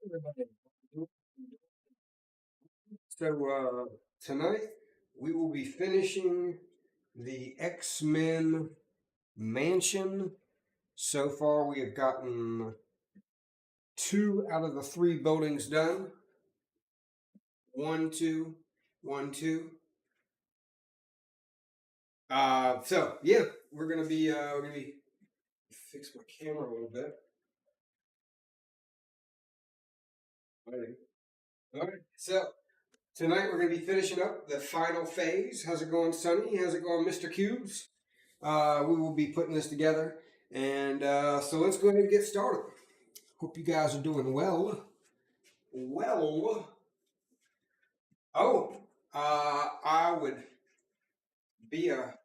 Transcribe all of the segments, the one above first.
Everybody. So tonight we will be finishing the X-Men Mansion. So far we have gotten 2 out of the 3 buildings done. 1, 2, 1, 2. So yeah, we're gonna be fix my camera a little bit. All right. So tonight we're gonna be finishing up the final phase. How's it going, Sonny? How's it going, Mr. Cubes? We will be putting this together. And so let's go ahead and get started. Hope you guys are doing well. Well, oh, I would be a.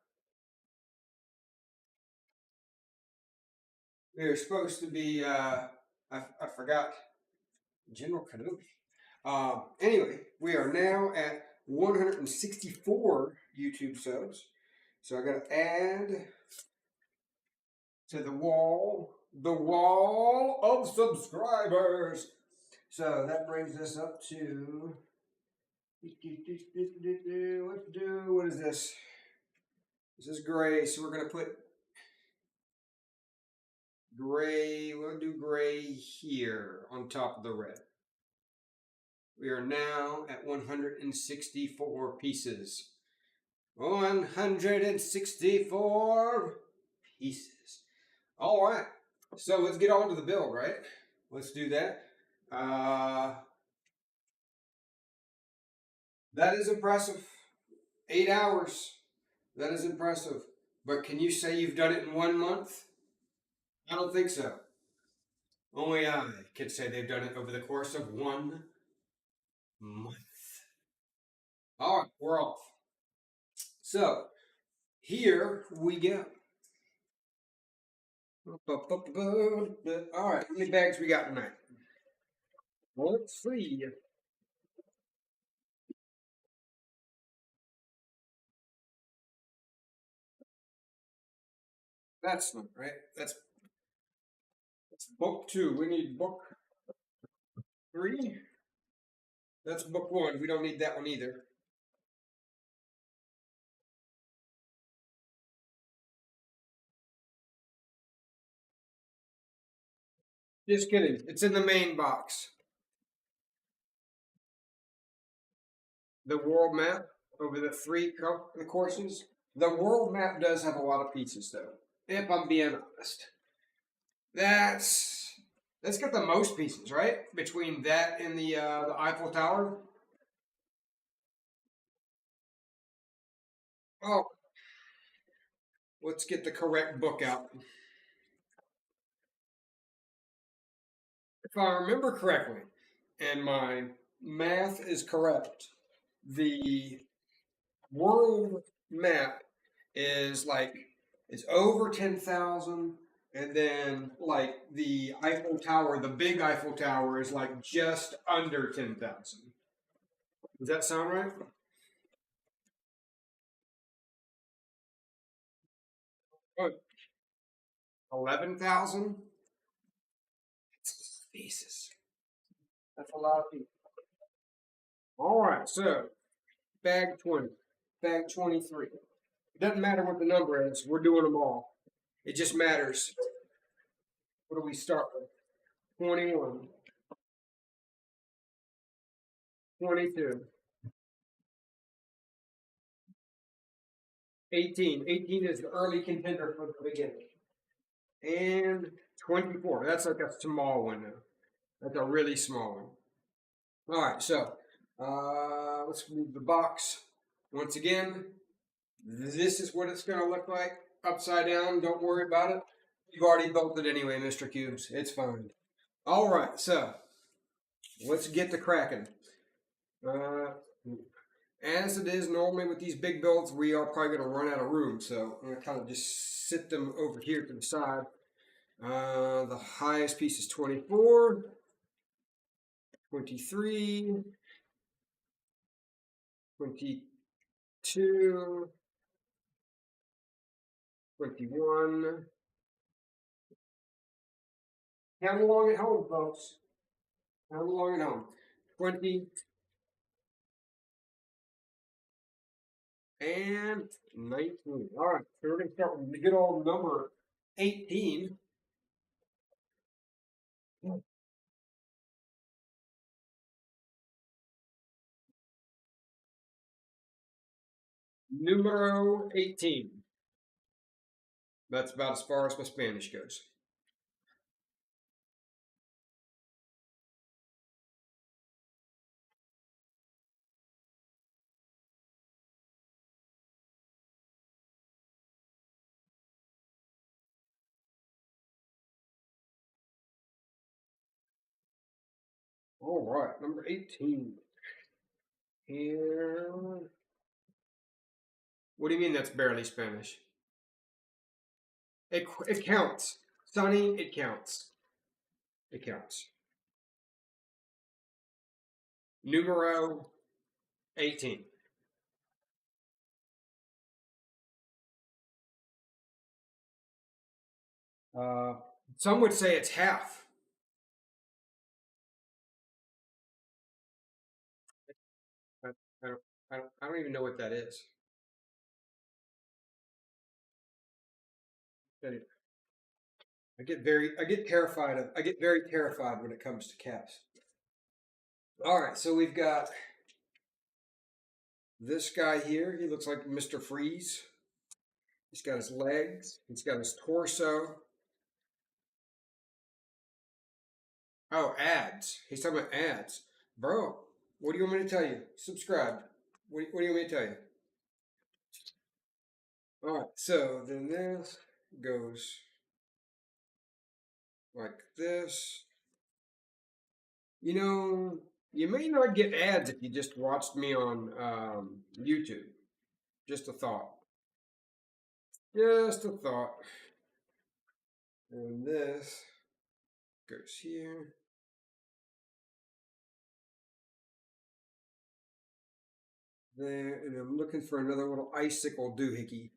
We were supposed to be. I forgot General Kenobi. Anyway, we are now at 164 YouTube subs. So I got to add to the wall of subscribers. So that brings us up to. What is this? This is gray, so we're going to put gray. We'll do gray here on top of the red. We are now at 164 pieces. 164 pieces. All right. So let's get on to the build, right? Let's do that. That is impressive. 8 hours. That is impressive. But can you say you've done it in 1 month? I don't think so. Only I can say they've done it over the course of 1 month. All right, we're off. So here we go. All right, how many bags we got tonight? Let's see. That's not right. That's book 2. We need book 3. That's book 1. We don't need that one either. Just kidding. It's in the main box. The world map over the 3 the courses. The world map does have a lot of pieces, though. If I'm being honest, that's got the most pieces, right? Between that and the Eiffel Tower. Oh, let's get the correct book out. If I remember correctly, and my math is correct, the world map is like it's over 10,000, and then like the Eiffel Tower, the big Eiffel Tower, is like just under 10,000. Does that sound right? 11,000. Jesus, that's a lot of people. All right, so bag 20, bag 23. It doesn't matter what the number is. We're doing them all. It just matters. What do we start with? 21, 22, 18. 18 is the early contender for the beginning. And 24. That's like a small one now. That's a really small one. All right, so let's move the box. Once again, this is what it's going to look like upside down. Don't worry about it. You've already built it anyway, Mr. Cubes. It's fine. All right, so let's get to cracking. As it is normally with these big builds, we are probably going to run out of room. So I'm going to kind of just sit them over here to the side. The highest piece is 24, 23, 22, 21. How long it holds, folks? How long at home? 20 and 19. All right, so we're going to start with the good old number 18. Numero 18. That's about as far as my Spanish goes. All right, number 18. Here. What do you mean that's barely Spanish? It counts. Sonny, it counts. It counts. Numero 18. Uh, some would say it's half. I, I don't even know what that is. I get very terrified when it comes to cats. All right, so we've got this guy here. He looks like Mr. Freeze. He's got his legs. He's got his torso. Oh, ads. He's talking about ads. Bro, what do you want me to tell you? Subscribe. What do you want me to tell you? All right, so then this goes like this. You know, you may not get ads if you just watched me on YouTube. Just a thought. Just a thought. And this goes here. There, and I'm looking for another little icicle doohickey.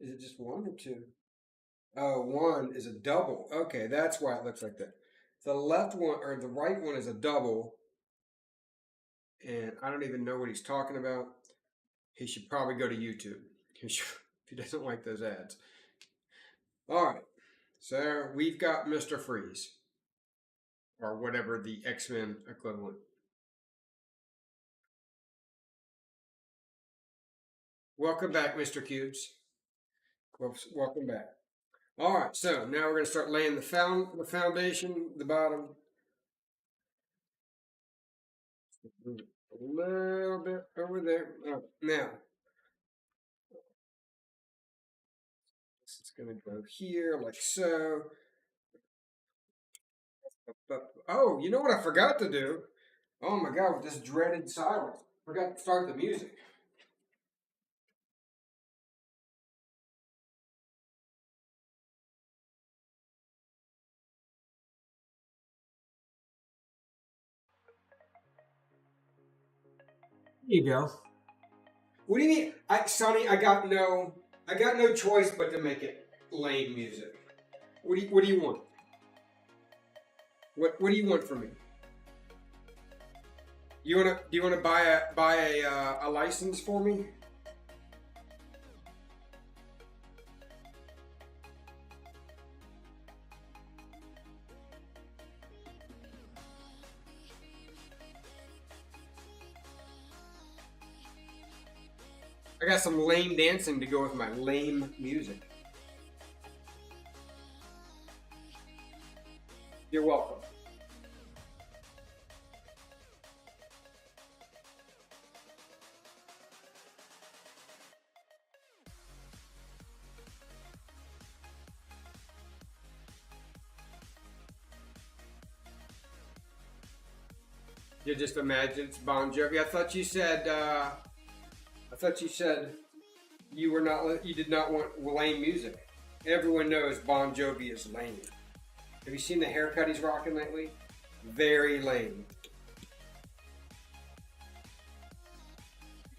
Is it just one or two? Oh, one is a double. Okay, that's why it looks like that. The left one or the right one is a double, and I don't even know what he's talking about. He should probably go to YouTube if he doesn't like those ads. All right, so we've got Mr. Freeze, or whatever the X-Men equivalent. Welcome back, Mr. Cubes. Welcome back. All right, so now we're going to start laying the foundation, the bottom. Move it a little bit over there. Now, this is going to go here like so. Oh, you know what I forgot to do? Oh my God, with this dreaded silence. Forgot to start the music. There you go. What do you mean? Sonny, I got no choice but to make it lame music. What do you want? What do you want from me? Do you wanna buy a license for me? I got some lame dancing to go with my lame music. You're welcome. You just imagine it's Bon Jovi. I thought you said you did not want lame music. Everyone knows Bon Jovi is lame. Have you seen the haircut he's rocking lately? Very lame.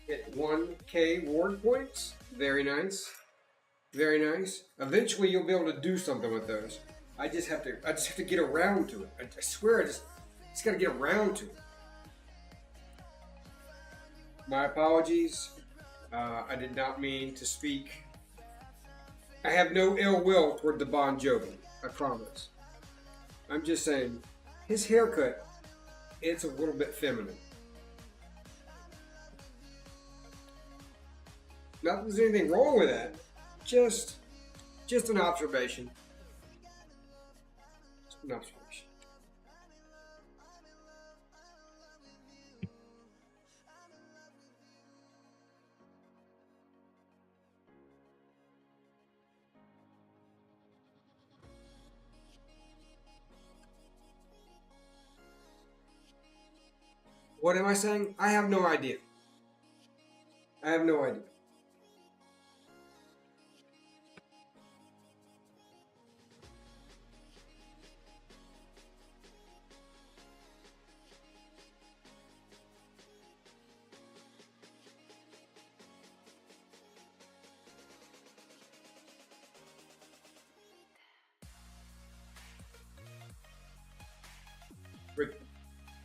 Get 1K ward points. Very nice. Very nice. Eventually, you'll be able to do something with those. I just have to get around to it. I swear, I just got to get around to it. My apologies. I did not mean to speak. I have no ill will toward the Bon Jovi. I promise. I'm just saying, his haircut, it's a little bit feminine. Not that there's anything wrong with that. Just an observation. Just an observation. What am I saying? I have no idea. I have no idea.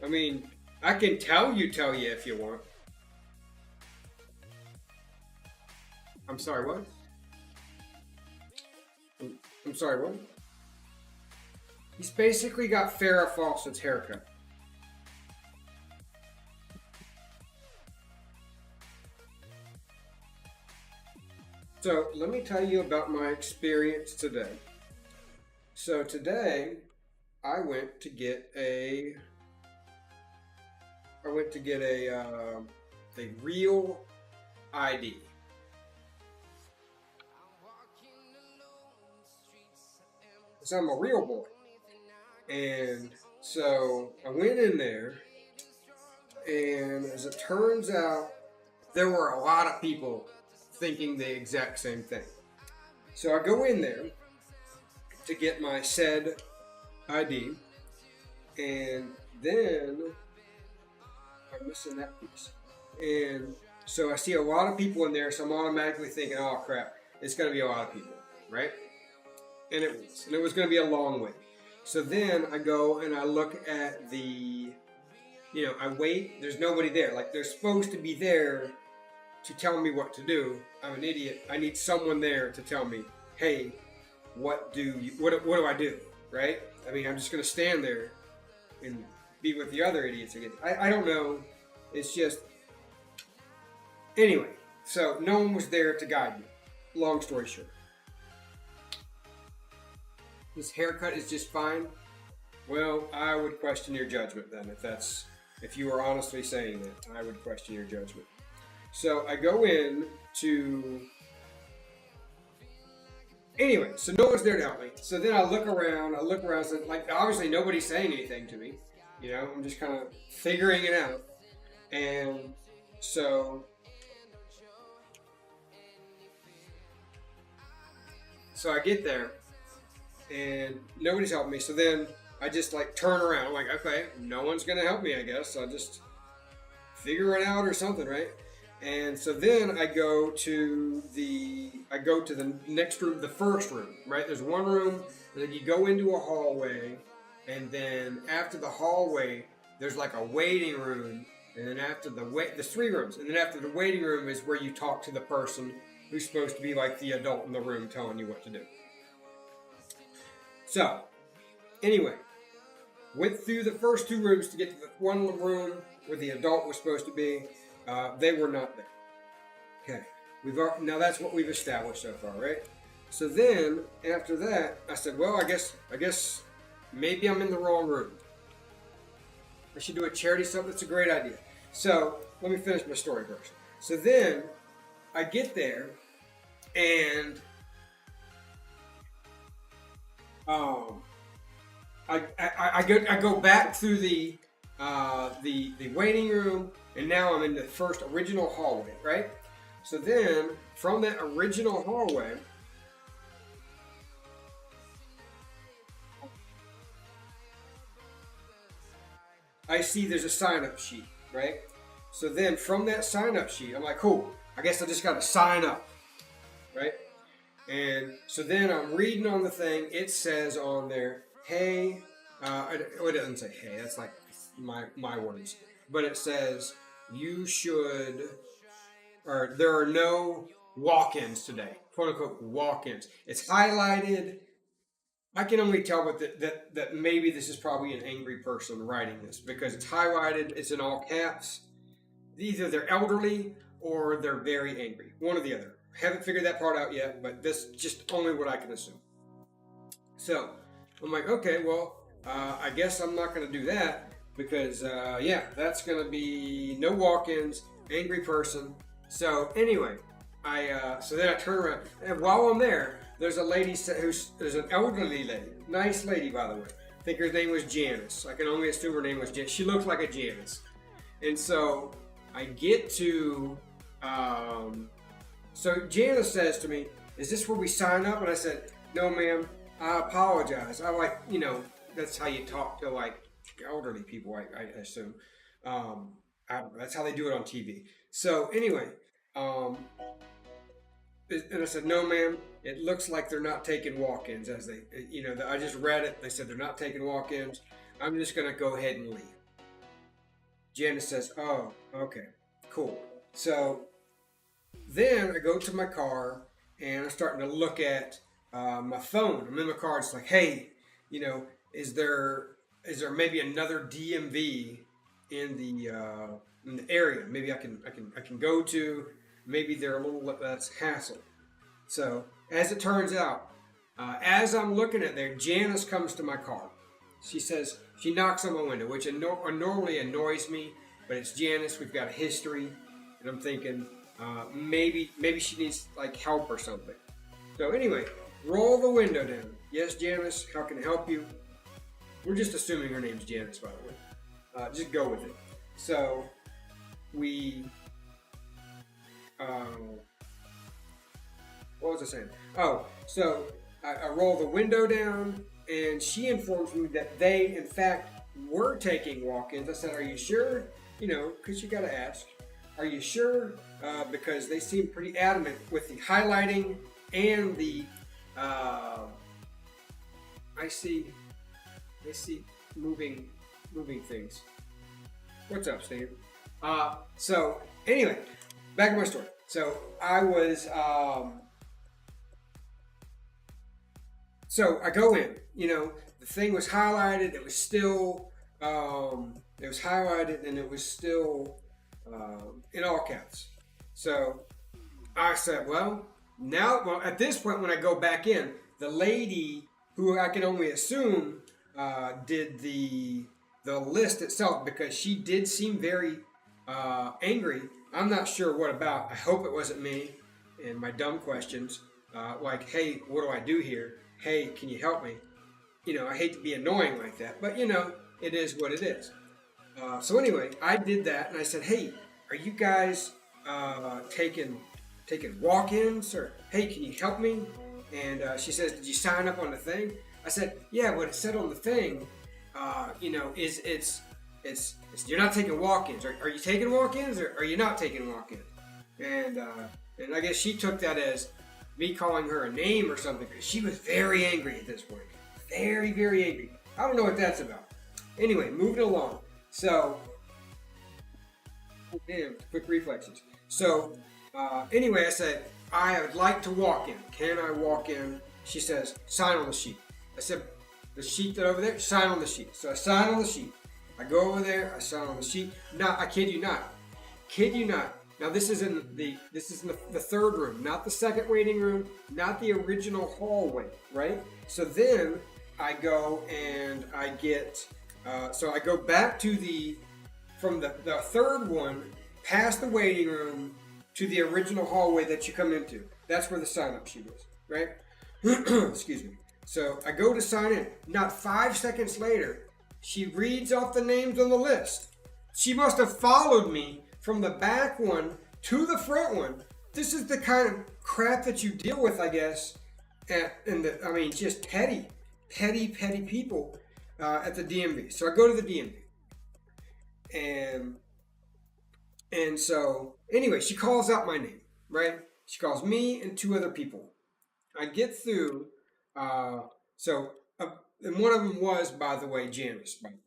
I mean, I can tell you if you want. I'm sorry, what? I'm sorry, what? He's basically got Farrah Fawcett's haircut. So let me tell you about my experience today. So today, I went to get a real ID. So I'm a real boy. And so I went in there, and as it turns out, there were a lot of people thinking the exact same thing. So I go in there to get my said ID, and then I'm missing that piece. And so I see a lot of people in there, so I'm automatically thinking, oh crap, it's going to be a lot of people, right? And it was going to be a long wait. So then I go and I look at I wait, there's nobody there. Like, they're supposed to be there to tell me what to do. I'm an idiot. I need someone there to tell me, hey, what do I do, right? I mean, I'm just going to stand there and be with the other idiots again. I don't know. It's just... Anyway, so no one was there to guide me. Long story short. His haircut is just fine. Well, I would question your judgment then. If you are honestly saying that, I would question your judgment. So I go in to... Anyway, so no one's there to help me. So then I look around, so like, obviously nobody's saying anything to me. You know, I'm just kind of figuring it out. And so I get there, and nobody's helping me. So then I just like turn around. I'm like, okay, no one's gonna help me, I guess. So I'll just figure it out or something, right? And so then I go to the next room, the first room, right? There's one room, and then you go into a hallway, and then after the hallway, there's like a waiting room, and then after there's 3 rooms, and then after the waiting room is where you talk to the person who's supposed to be like the adult in the room telling you what to do. So, anyway, went through the first 2 rooms to get to the one room where the adult was supposed to be. They were not there. Okay, now that's what we've established so far, right? So then after that, I said, well, I guess maybe I'm in the wrong room. I should do a charity something. That's a great idea. So let me finish my story first. So then I get there, and I go back through the waiting room, and now I'm in the first original hallway, right? So then from that original hallway, I see there's a sign-up sheet, right? So then from that sign-up sheet, I'm like, cool, I guess I just got to sign up, right? And so then I'm reading on the thing. It says on there, hey, it doesn't say hey. That's like my words. But it says you should, or there are no walk-ins today, quote unquote walk-ins. It's highlighted. I can only tell but that maybe this is probably an angry person writing this because it's highlighted. It's in all caps. Either they're elderly or they're very angry. One or the other. Haven't figured that part out yet, but this is just only what I can assume. So I'm like, okay, well, I guess I'm not going to do that because, yeah, that's going to be no walk-ins, angry person. So anyway, so then I turn around, and while I'm there, there's a lady there's an elderly lady, nice lady by the way. I think her name was Janice. I can only assume her name was Janice. She looks like a Janice, and so I get to. So Janice says to me, "Is this where we sign up?" And I said, "No, ma'am. I apologize. I that's how you talk to like elderly people. I assume. That's how they do it on TV. So anyway, and I said, no, ma'am. It looks like they're not taking walk-ins as they, I just read it. They said they're not taking walk-ins. I'm just going to go ahead and leave. Janice says, oh, okay, cool. So then I go to my car and I'm starting to look at my phone. I'm in my car. It's like, hey, is there maybe another DMV in the area? Maybe I can go to. Maybe they're a little less hassle. So as it turns out, as I'm looking at there, Janice comes to my car. She knocks on my window, which normally annoys me, but it's Janice. We've got a history, and I'm thinking maybe she needs like help or something. So anyway, roll the window down. Yes, Janice, how can I help you? We're just assuming her name's Janice, by the way. Just go with it. So we. What was I saying? Oh, so I roll the window down, and she informs me that they, in fact, were taking walk-ins. I said, "Are you sure?" Because you got to ask. Are you sure? Because they seem pretty adamant with the highlighting and the. I see moving things. What's up, Steve? So anyway, back to my story. So I was. So I go in. The thing was highlighted. It was still. It was highlighted and it was still in all caps. So I said, well, at this point when I go back in, the lady who I can only assume did the list itself because she did seem very angry. I'm not sure what about. I hope it wasn't me and my dumb questions like, hey, what do I do here? Hey, can you help me? I hate to be annoying like that, but it is what it is. So anyway, I did that and I said, hey, are you guys taking walk-ins, or hey, can you help me? And she says, did you sign up on the thing? I said, yeah, what it said on the thing, is it's you're not taking walk-ins. Are you taking walk-ins or are you not taking walk-ins? And I guess she took that as me calling her a name or something because she was very angry at this point. Very, very angry. I don't know what that's about. Anyway, moving along. So, damn, quick reflexes. So, anyway, I said, I would like to walk in. Can I walk in? She says, sign on the sheet. I said, the sheet that over there, sign on the sheet. So I sign on the sheet. I go over there, I sign on the sheet. No, I kid you not. Kid you not. Now this is in the third room, not the second waiting room, not the original hallway, right? So then I go and I get, so I go back to from the third one, past the waiting room to the original hallway that you come into. That's where the sign-up sheet is, right? Excuse me. So I go to sign in. Not 5 seconds later, she reads off the names on the list. She must have followed me from the back one to the front one. This is the kind of crap that you deal with, I guess, just petty people at the DMV. So I go to the DMV, and so anyway, she calls out my name, right? She calls me and two other people. I get through. Uh, so, and one of them was, by the way, Janice. By the way,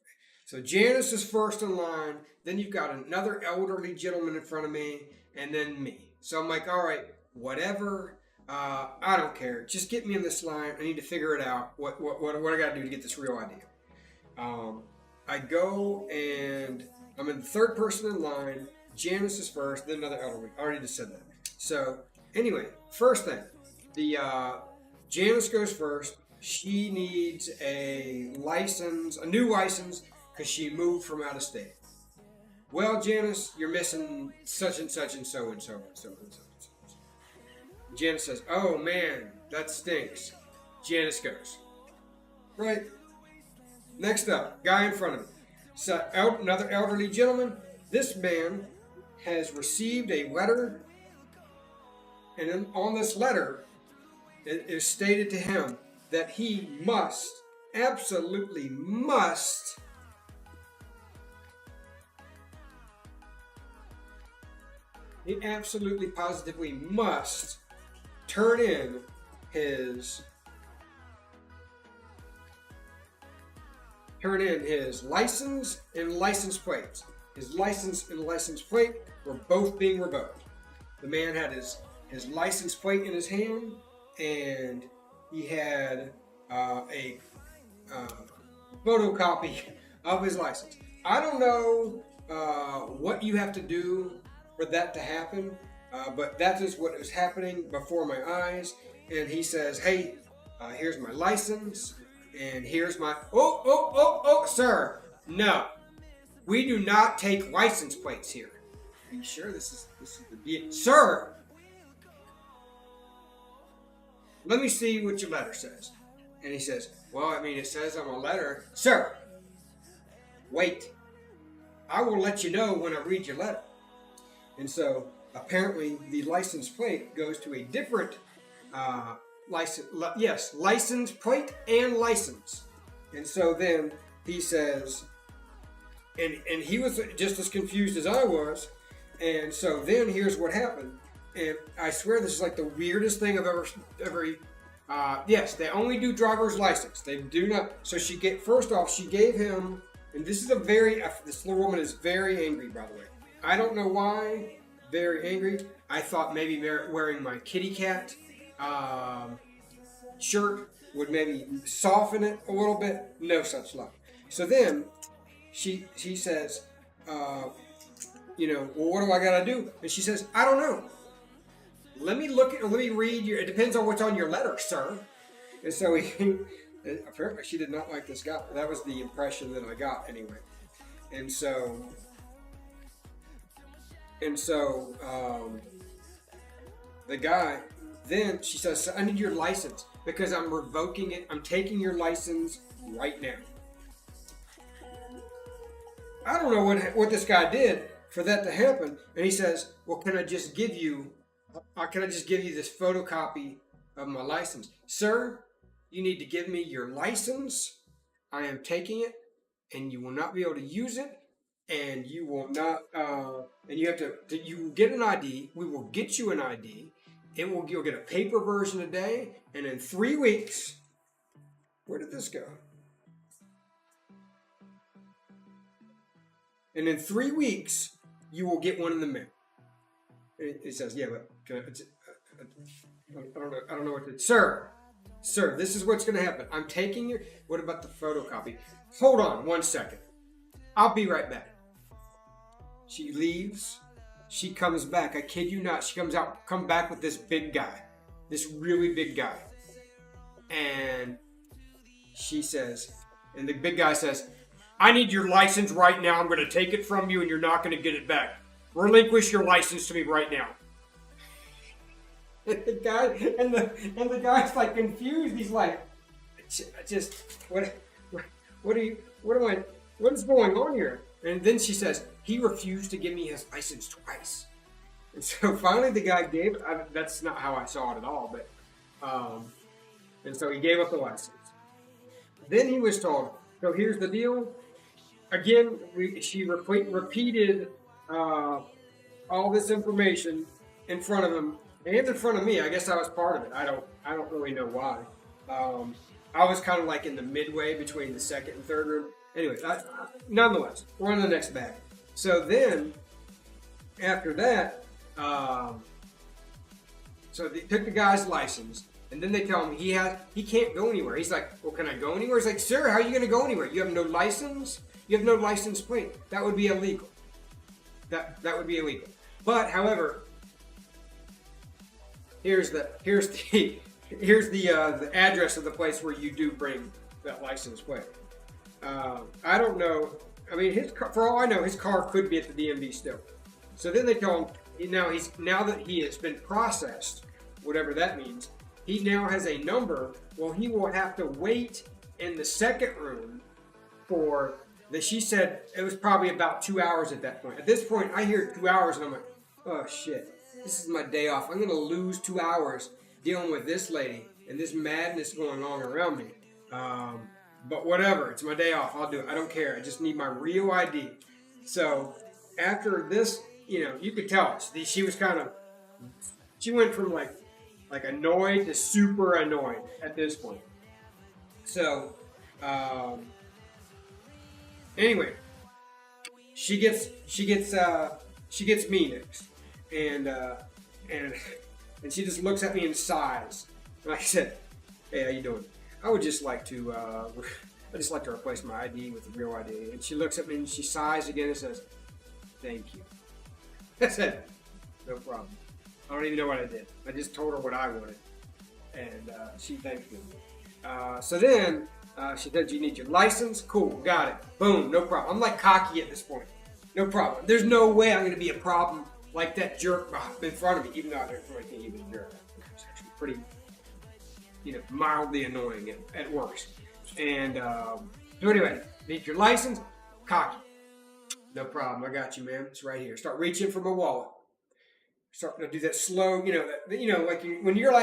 so Janice is first in line. Then you've got another elderly gentleman in front of me, and then me. So I'm like, all right, whatever. I don't care. Just get me in this line. I need to figure it out. What I got to do to get this real idea. I go and I'm in the third person in line. Janice is first, then another elderly. I already just said that. So anyway, first thing, the Janice goes first. She needs a license, a new license, because she moved from out of state. Well, Janice, you're missing such and such and so and so and so and so. Janice says, "Oh man, that stinks." Janice goes, right. Next up, guy in front of me. So, another elderly gentleman. This man has received a letter, and on this letter, it is stated to him that he must, absolutely must, he absolutely positively must turn in his license and license plates. His license and license plate were both being revoked. The man had his license plate in his hand, and he had a photocopy of his license. I don't know what you have to do for that to happen, but that is what was happening before my eyes. And he says, "Hey, here's my license, and here's my..." Oh, sir, no, we do not take license plates here. Are you sure this is the sir? Let me see what your letter says. And he says, "Well, I mean, it says on a letter." Sir, wait. I will let you know when I read your letter. And so apparently the license plate goes to a different license plate and license. And so then he says, and he was just as confused as I was. And so then here's what happened. And I swear this is like the weirdest thing I've ever yes, they only do driver's license. They do not. So she gave him, and this is this little woman is very angry, by the way. I don't know why, very angry. I thought maybe wearing my kitty cat shirt would maybe soften it a little bit. No such luck. So then she says, well, what do I got to do? And she says, "I don't know. Let me read it depends on what's on your letter, sir." And so apparently she did not like this guy. That was the impression that I got anyway. And so the guy, then she says, "I need your license because I'm revoking it. I'm taking your license right now." I don't know what this guy did for that to happen. And he says, "Well, can I just give you this photocopy of my license?" Sir, you need to give me your license. I am taking it, and you will not be able to use it, and you will not, and you have you will get an ID. We will get you an ID. You'll get a paper version today, and in 3 weeks, where did this go? And in 3 weeks, you will get one in the mail. It says, "Yeah, but I don't know what to..." Sir, this is what's going to happen. I'm taking your... What about the photocopy? Hold on 1 second. I'll be right back. She leaves. She comes back. I kid you not. She come back with this big guy. This really big guy. And she says, and the big guy says, "I need your license right now. I'm going to take it from you and you're not going to get it back. Relinquish your license to me right now." And the guy's like confused. He's like, what is going on here? And then she says, "He refused to give me his license twice." And so finally the guy gave it. That's not how I saw it at all, but and so he gave up the license. Then he was told, "So here's the deal." Again, she repeated all this information in front of him and in front of me. I guess I was part of it. I don't really know why. Um, I was kind of like in the midway between the second and third room. Anyway, nonetheless, we're on the next bag. So then, after that, so they took the guy's license, and then they tell him he can't go anywhere. He's like, well, can I go anywhere? He's like, sir, how are you going to go anywhere? You have no license. You have no license plate. That would be illegal. That would be illegal. But however, here's the address of the place where you do bring that license plate. I don't know. I mean, for all I know, his car could be at the DMV still. So then they tell him now that he has been processed, whatever that means, he now has a number. Well, he will have to wait in the second room for that. She said it was probably about 2 hours at that point. At this point, I hear 2 hours and I'm like, oh shit, this is my day off. I'm gonna lose 2 hours dealing with this lady and this madness going on around me. But whatever, it's my day off. I'll do it. I don't care. I just need my real ID. So after this, you could tell she was she went from like annoyed to super annoyed at this point. So anyway, she gets me next, and she just looks at me and sighs. And I said, "Hey, how you doing? I would just like to replace my ID with a real ID." And she looks at me and she sighs again and says, "Thank you." I said, "No problem." I don't even know what I did. I just told her what I wanted, and she thanked me. So then she said, "You need your license? Cool, got it. Boom, no problem." I'm like cocky at this point. No problem. There's no way I'm going to be a problem like that jerk in front of me, even though I don't really think he was a jerk. It's actually pretty, mildly annoying at worst. And so anyway, need your license? Cocky. No problem. I got you, man. It's right here. Start reaching for my wallet. Start to do that slow, like when you're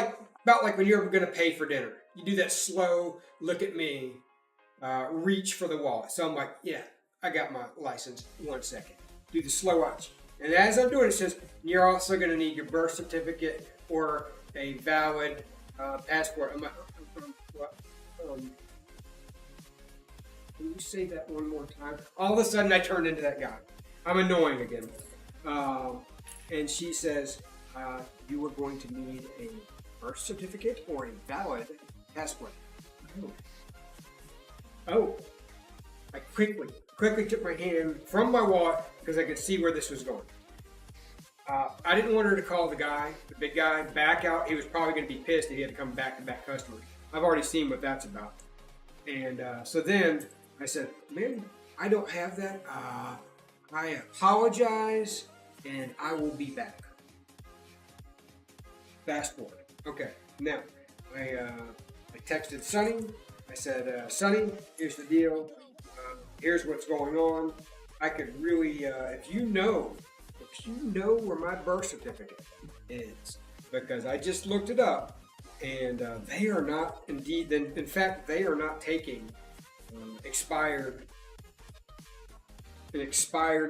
when you're going to pay for dinner. You do that slow look at me, reach for the wallet. So I'm like, yeah, I got my license. 1 second. Do the slow watch. And as I'm doing it, it says, you're also going to need your birth certificate or a valid passport. I'm like, what? Can you say that one more time? All of a sudden, I turned into that guy. I'm annoying again. And she says, you are going to need a birth certificate or a valid passport. Oh. I quickly took my hand from my wallet because I could see where this was going. I didn't want her to call the big guy, back out. He was probably going to be pissed if he had to come back-to-back customers. I've already seen what that's about. And so then I said, "Man, I don't have that. I apologize, and I will be back." Fast forward. Okay, now I texted Sonny. I said, "Sonny, here's the deal. Here's what's going on. I could really, if you know where my birth certificate is, because I just looked it up, and they are not indeed. In fact, they are not taking an expired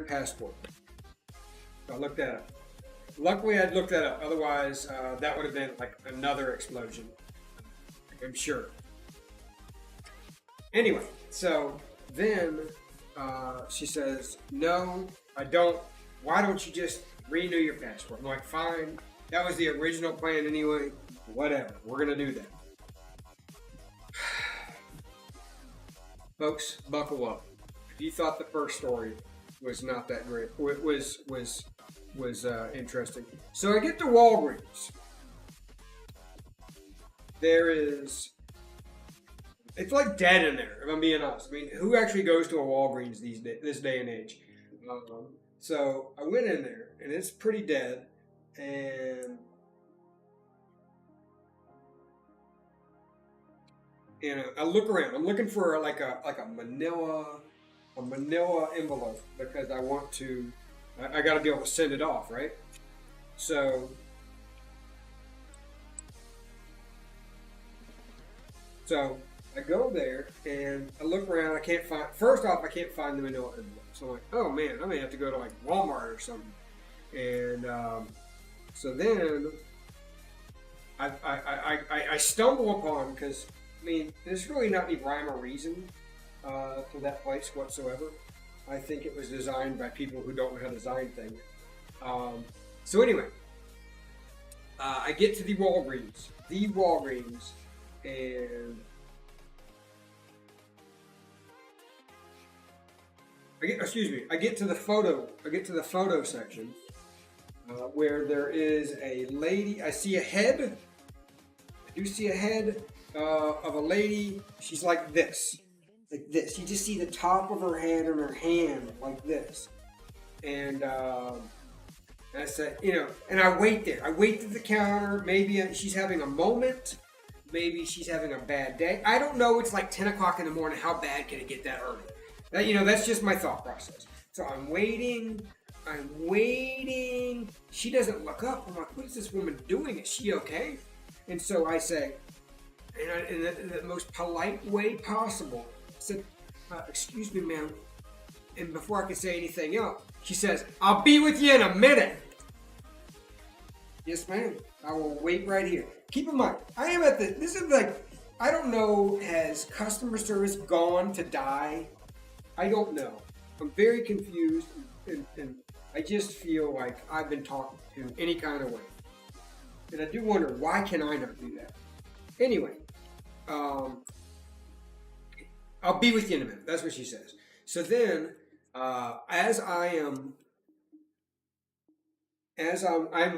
passport." So I looked that up. Luckily, I'd looked that up. Otherwise, that would have been like another explosion, I'm sure. Anyway, so then she says, "No, I don't. Why don't you just renew your passport?" I'm like, "Fine. That was the original plan anyway. Whatever. We're going to do that." Folks, buckle up. If you thought the first story was not that great, it was interesting. So I get to Walgreens. It's like dead in there, if I'm being honest. I mean, who actually goes to a Walgreens this day and age? So I went in there, and it's pretty dead. And I look around. I'm looking for like a manila envelope because I want to. I got to be able to send it off, right? So I go there and I look around. I can't find the manila envelope. So I'm like, oh man, I may have to go to like Walmart or something. And so then I stumble upon, because I mean, there's really not any rhyme or reason to that place whatsoever. I think it was designed by people who don't know how to design things. So anyway, I get to the Walgreens, and I get to the photo section where there is a lady. I see a head. I do see a head of a lady. She's like this. Like this. You just see the top of her head and her hand like this. And I said, and I wait there. I wait at the counter. Maybe she's having a moment. Maybe she's having a bad day. I don't know. It's like 10 o'clock in the morning. How bad can it get that early? That's just my thought process. So I'm waiting. She doesn't look up. I'm like, what is this woman doing? Is she okay? And so I say, in the most polite way possible, I said, excuse me, ma'am. And before I could say anything else, she says, I'll be with you in a minute. Yes, ma'am. I will wait right here. Keep in mind, I don't know, has customer service gone to die? I don't know. I'm very confused, and I just feel like I've been talked to any kind of way. And I do wonder, why can I not do that? Anyway, I'll be with you in a minute. That's what she says. So then, as I'm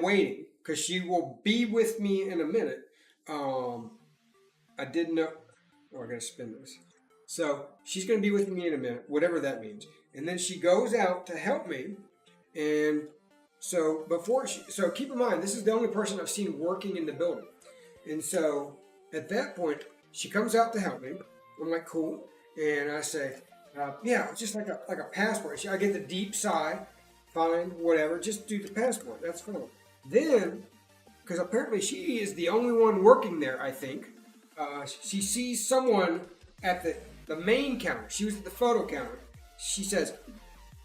waiting, because she will be with me in a minute. I didn't know. Oh, I gotta spin this. So she's gonna be with me in a minute, whatever that means. And then she goes out to help me. And so keep in mind, this is the only person I've seen working in the building. And so at that point, she comes out to help me. I'm like, cool. And I say, yeah, just like a passport. I get the deep sigh. Fine, whatever. Just do the passport. That's fine. Then, because apparently she is the only one working there, I think, she sees someone at the main counter. She was at the photo counter. She says,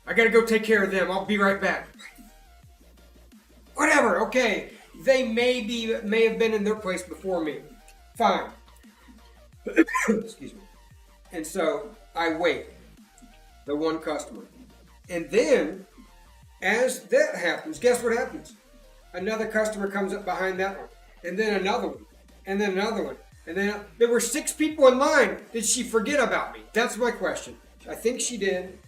I gotta go take care of them. I'll be right back. Whatever, okay. They may have been in their place before me. Fine. Excuse me. And so I wait. The one customer. And then, as that happens, guess what happens? Another customer comes up behind that one. And then another one. And then another one. And then there were 6 people in line. Did she forget about me? That's my question. I think she did.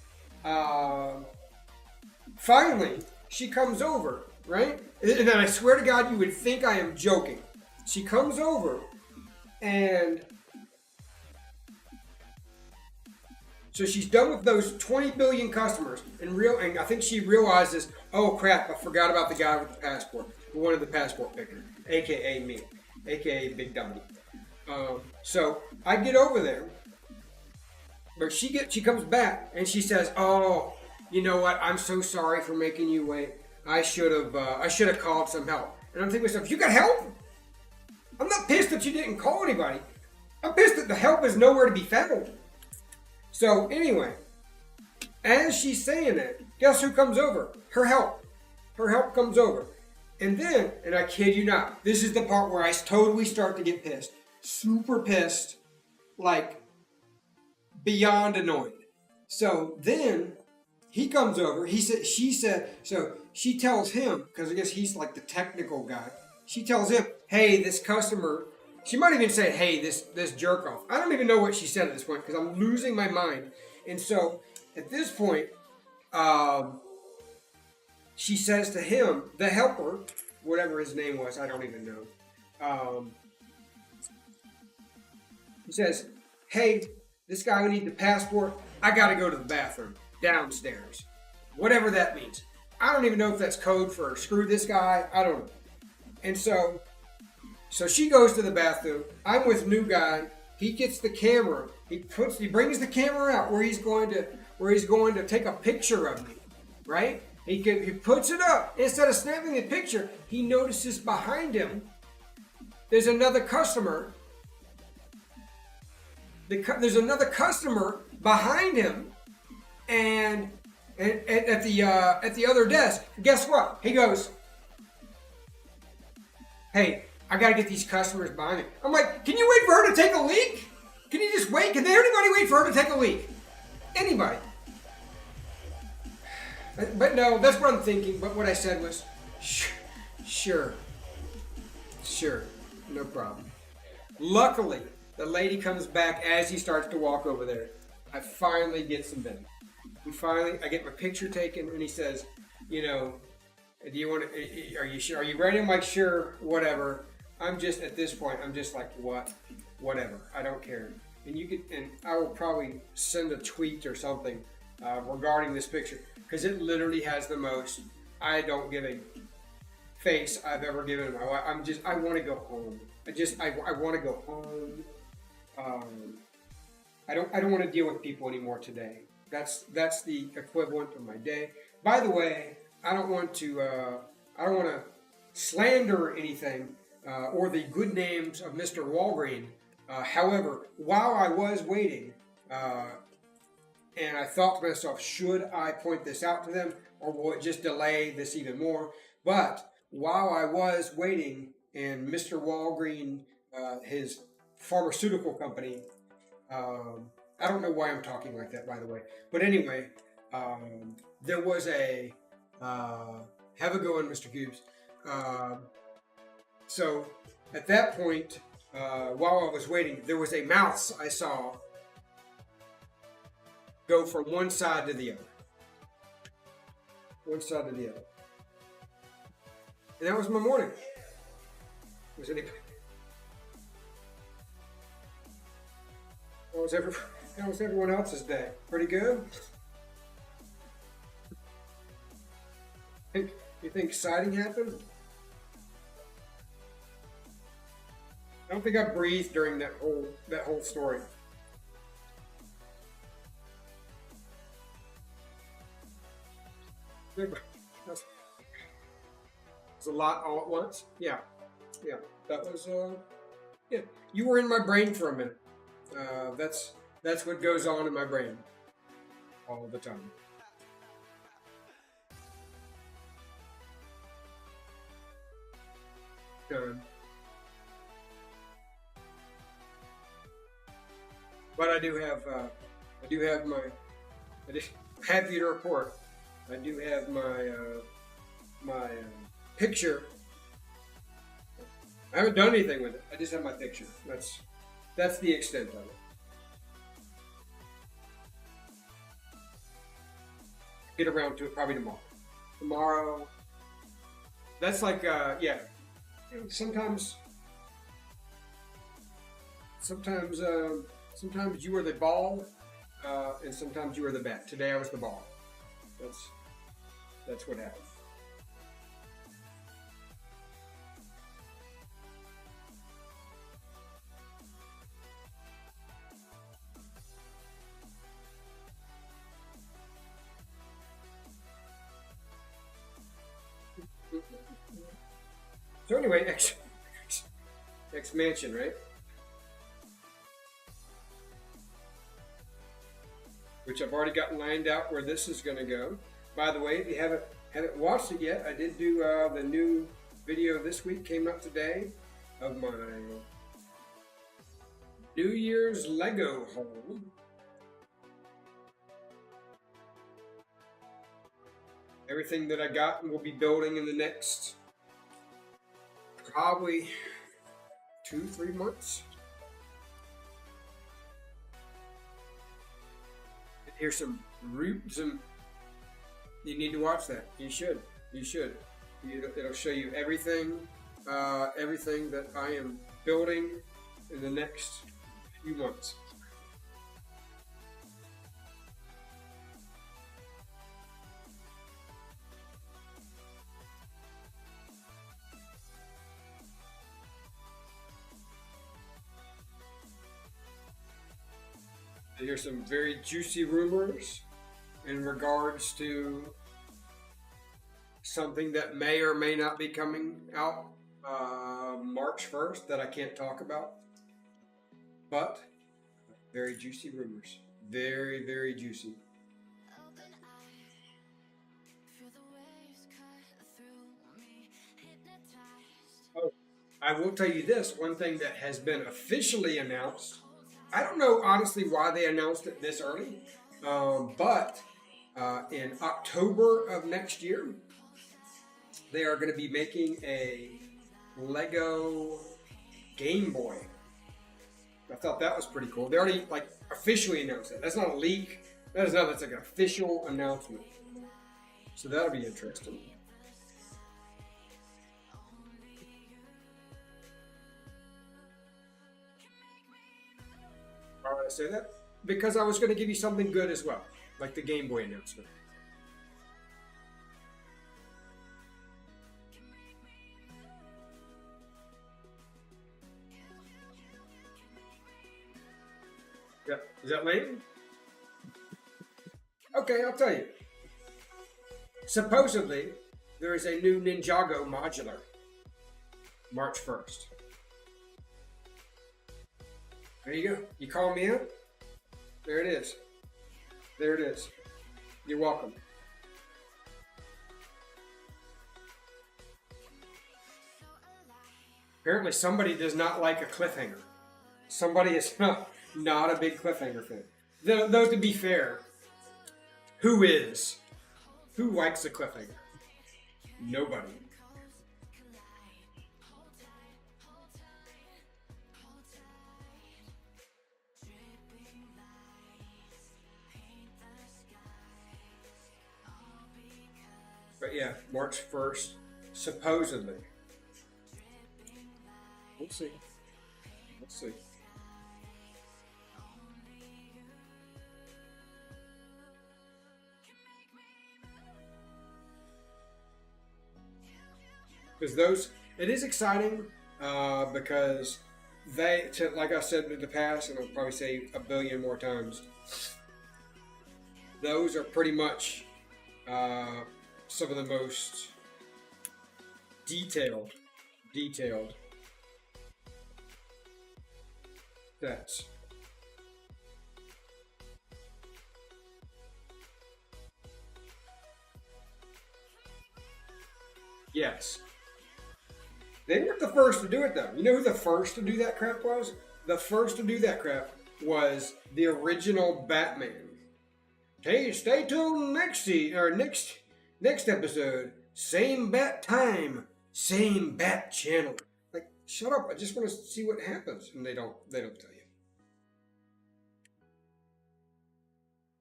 Finally, she comes over, right? And then I swear to God, you would think I am joking. She comes over, and so she's done with those 20 billion customers, and I think she realizes, oh crap, I forgot about the guy with the passport, who wanted the passport picture, aka me, aka Big Dummy. So I get over there, but she comes back and she says, "Oh, you know what? I'm so sorry for making you wait. I should have called some help." And I'm thinking to myself, "You got help? I'm not pissed that you didn't call anybody. I'm pissed that the help is nowhere to be found." So anyway, as she's saying that, guess who comes over? Her help. Her help comes over. And then, and I kid you not, this is the part where I totally start to get pissed. Super pissed, like beyond annoyed. So then he comes over. So she tells him, because I guess he's like the technical guy. She tells him, "Hey, this customer." She might even say, "Hey, this jerk off." I don't even know what she said at this point because I'm losing my mind. And so at this point, she says to him, the helper, whatever his name was, I don't even know. He says, "Hey, this guy who needs the passport, I got to go to the bathroom downstairs." Whatever that means. I don't even know if that's code for screw this guy. I don't know. And so she goes to the bathroom. I'm with new guy. He gets the camera. He brings the camera out where he's going to take a picture of me, right? He puts it up. Instead of snapping the picture, he notices behind him there's another customer. There's another customer behind him, and at the other desk. Guess what? He goes, "Hey, I got to get these customers behind me. I'm like, can you wait for her to take a leak? Can you just wait? Can anybody wait for her to take a leak? Anybody? But no, that's what I'm thinking. But what I said was, sure, no problem. Luckily, the lady comes back as he starts to walk over there. I finally get some bed. I get my picture taken, and he says, you know, do you want to? Are you sure? Are you ready? I'm like, sure, whatever. I'm just at this point. I'm just like, whatever. I don't care. And I will probably send a tweet or something regarding this picture because it literally has the most. I don't give a face I've ever given in my life. I want to go home. I want to go home. I don't want to deal with people anymore today. That's the equivalent of my day. By the way, I don't want to slander anything or the good names of Mr. Walgreen. However, while I was waiting, and I thought to myself, should I point this out to them, or will it just delay this even more? But while I was waiting, and Mr. Walgreen, his pharmaceutical company, I don't know why I'm talking like that, by the way. But anyway, there was a have a go on, Mr. Cubes. So at that point, while I was waiting, there was a mouse I saw go from one side to the other. One side to the other. And that was my morning. Was anybody? How was everyone else's day? Pretty good? You think exciting happened? I don't think I breathed during that whole story. It was a lot all at once. Yeah. That was yeah. You were in my brain for a minute. That's what goes on in my brain all the time. But I do have happy to report. I do have my picture. I haven't done anything with it. I just have my picture. That's the extent of it. Get around to it probably tomorrow. Tomorrow. That's like yeah. Sometimes you are the ball, and sometimes you are the bat. Today I was the ball. That's what happened. So anyway, X Mansion, right? Which I've already got lined out where this is going to go. By the way, if you haven't watched it yet, I did do the new video this week, came out today, of my New Year's Lego haul. Everything that I got and will be building in the next probably 2-3 months. Here's some roots, and you need to watch that. You should. It'll show you everything that I am building in the next few months. Here's some very juicy rumors in regards to something that may or may not be coming out March 1st that I can't talk about. But very juicy rumors. Very, very juicy. Oh, I will tell you this, one thing that has been officially announced. I don't know honestly why they announced it this early, but in October of next year, they are going to be making a Lego Game Boy. I thought that was pretty cool. They already like officially announced it. That's not a leak. That's like an official announcement. So that'll be interesting. Why would I say that? Because I was going to give you something good as well, like the Game Boy announcement. Yeah, is that lame? Okay, I'll tell you. Supposedly, there is a new Ninjago modular, March 1st. There you go. You call me up? There it is. There it is. You're welcome. Apparently somebody does not like a cliffhanger. Somebody is not a big cliffhanger fan. Though to be fair, who is? Who likes a cliffhanger? Nobody. But yeah, March 1st, supposedly. We'll see. We'll see. Because it is exciting because like I said in the past, and I'll probably say a billion more times, those are pretty much some of the most detailed sets. Yes. They weren't the first to do it though. You know who the first to do that crap was? The first to do that crap was the original Batman. Hey, stay tuned next episode. Same bat time, same bat channel. Like, shut up! I just want to see what happens, and they don't tell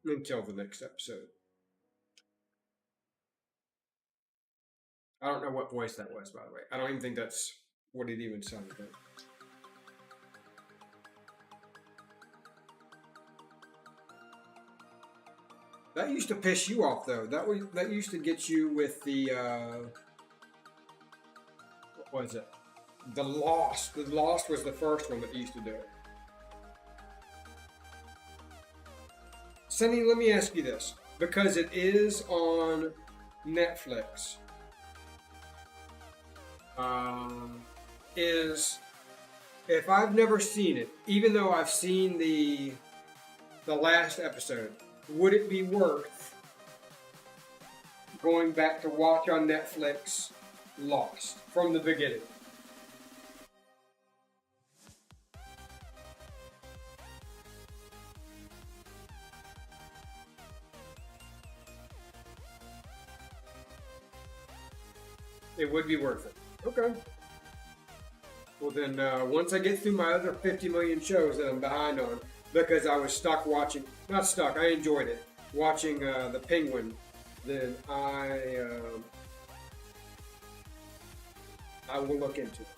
you until the next episode. I don't know what voice that was, by the way. I don't even think that's what it even sounded like. That used to piss you off, though. That used to get you with the what was it? The Lost. The Lost was the first one that used to do it. Sunny, let me ask you this, because it is on Netflix. Is if I've never seen it, even though I've seen the last episode, would it be worth going back to watch on Netflix Lost from the beginning? It would be worth it. Okay. Well then, once I get through my other 50 million shows that I'm behind on, because I was stuck watching, not stuck, I enjoyed it, watching The Penguin, then I will look into it.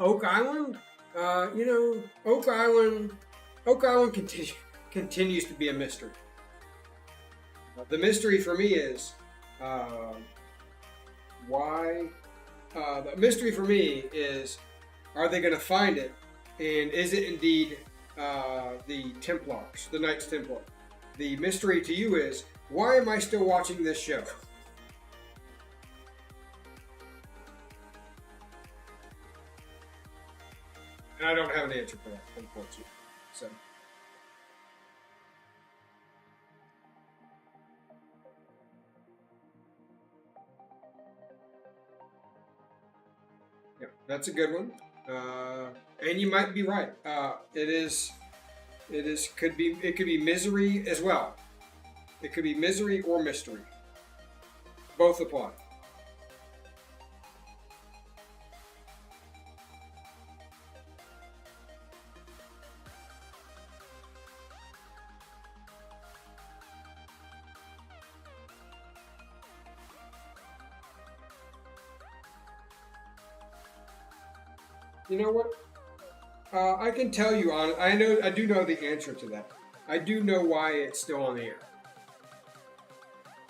Oak Island, Oak Island continues to be a mystery. The mystery for me is why. The mystery for me is, are they going to find it, and is it indeed the Templars, the Knights Templar? The mystery to you is, Why am I still watching this show? And I don't have an answer for that, unfortunately. So, yeah, that's a good one. And you might be right. It is. It is. Could be. It could be misery as well. It could be misery or mystery. Both apply. You know what? I can tell you on. I know. I do know the answer to that. I do know why it's still on the air.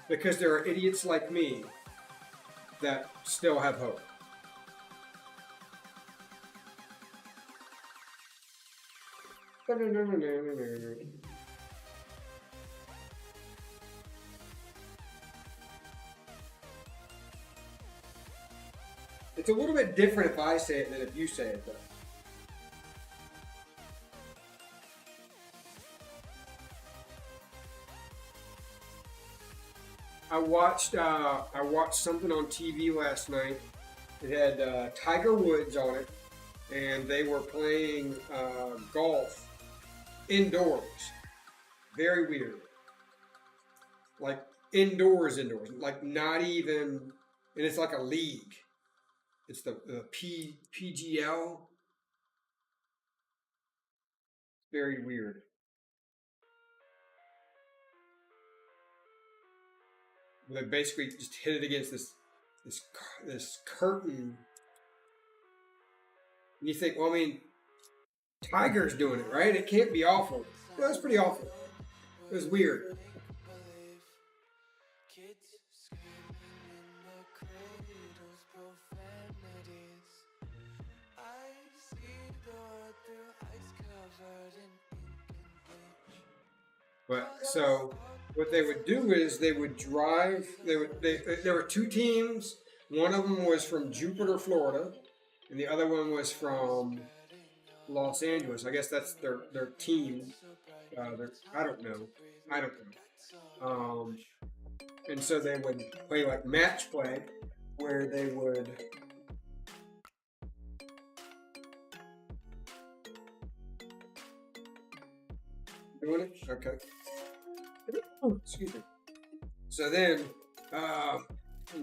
Because there are idiots like me that still have hope. It's a little bit different if I say it than if you say it, though. I watched something on TV last night. It had Tiger Woods on it, and they were playing golf indoors. Very weird. Like indoors, like not even, and it's like a league. It's the PGL. Very weird. They basically just hit it against this curtain. And you think, well, I mean, Tiger's doing it, right? It can't be awful. Well, that's pretty awful. It was weird. But so what they would do is they would drive. There were two teams. One of them was from Jupiter, Florida, and the other one was from Los Angeles. I guess that's their team. I don't know. I don't know. And so they would play like match play, where they would doing it. Okay. Excuse me. So then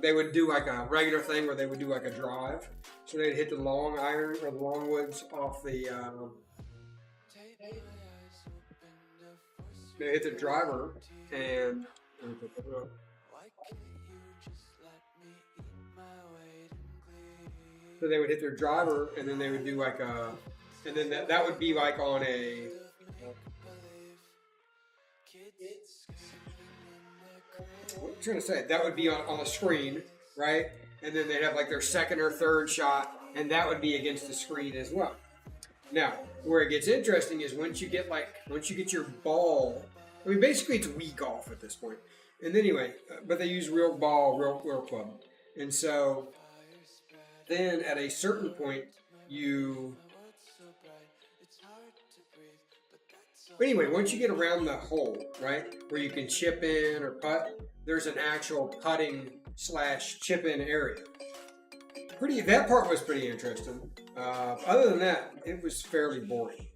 they would do like a regular thing where they would do like a drive. So they'd hit the long iron or the long woods off the. They hit the driver and. So they would hit their driver and then they would do like a. And then that would be like on a. What am I trying to say? That would be on the screen, right? And then they'd have like their second or third shot, and that would be against the screen as well. Now, where it gets interesting is once you get your ball. I mean, basically it's Wii golf at this point. And anyway, but they use real ball, real club, and so then at a certain point you. But anyway, once you get around the hole, right, where you can chip in or putt, there's an actual putting / chip in area. That part was pretty interesting. Other than that, it was fairly boring.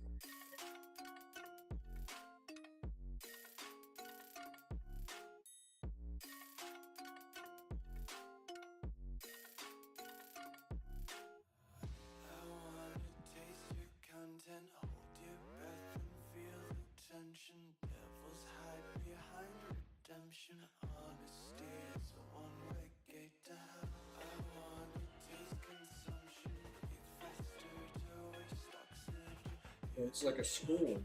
It's like a school.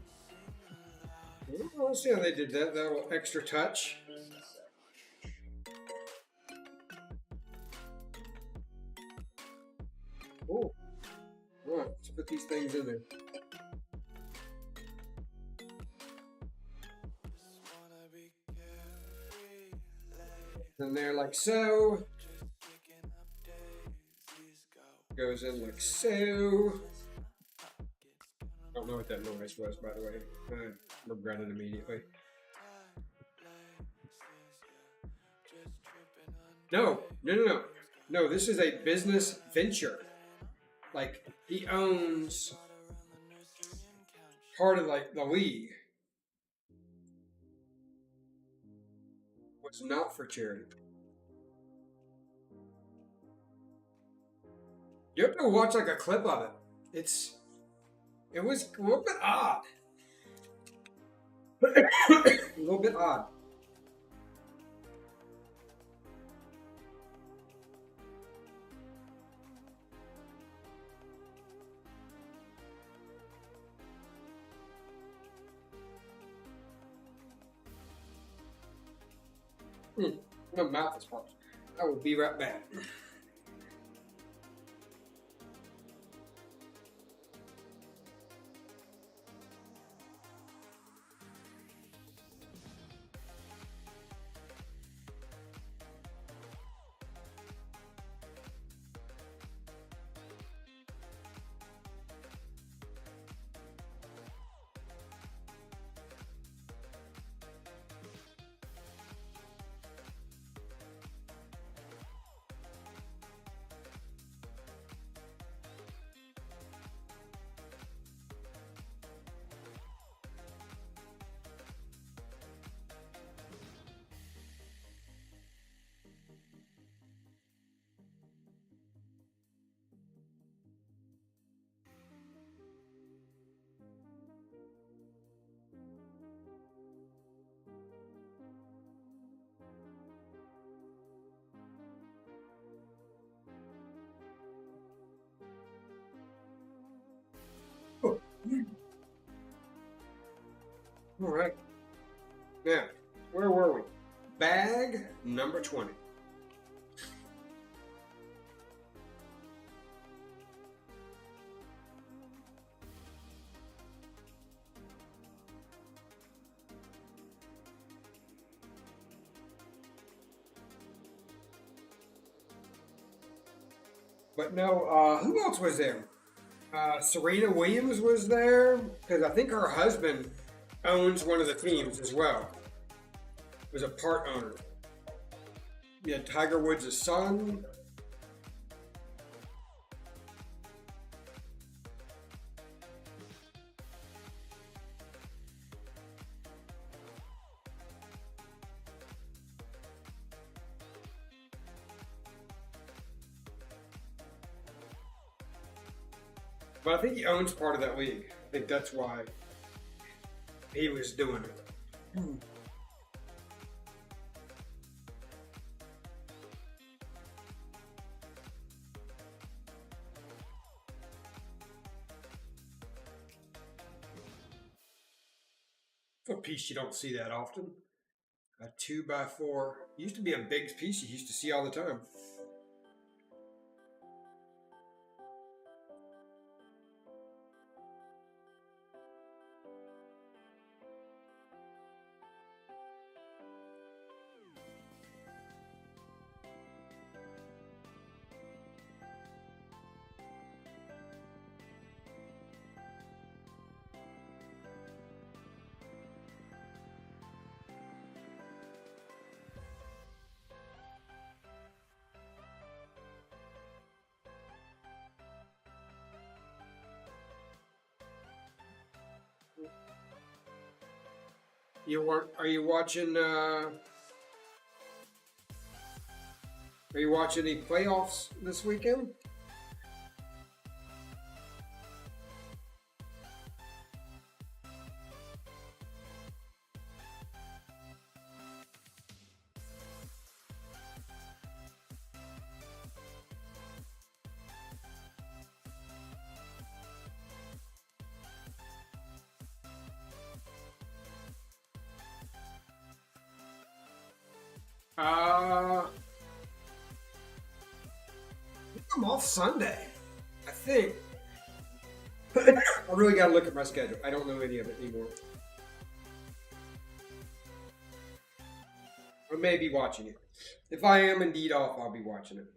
Let's see how they did that. That little extra touch. Oh, all right. Let's put these things in there. in there like so. Goes in like so. Don't know what that noise was, by the way. I regret it immediately. No. No, this is a business venture. Like, he owns part of like the league. Was not for charity. You have to watch like a clip of it. It was a little bit odd. A little bit odd. My mouth is parched. I will be right back. All right. Now, where were we? Bag number 20. But no, who else was there? Serena Williams was there because I think her husband owns one of the teams as well. Was a part owner. You had Tiger Woods' son. But I think he owns part of that league. I think that's why he was doing it. A piece you don't see that often. A 2x4. Used to be a big piece you used to see all the time. Are you watching? Are you watching any playoffs this weekend? I'm off Sunday, I think. I really got to look at my schedule. I don't know any of it anymore. I may be watching it. If I am indeed off, I'll be watching it.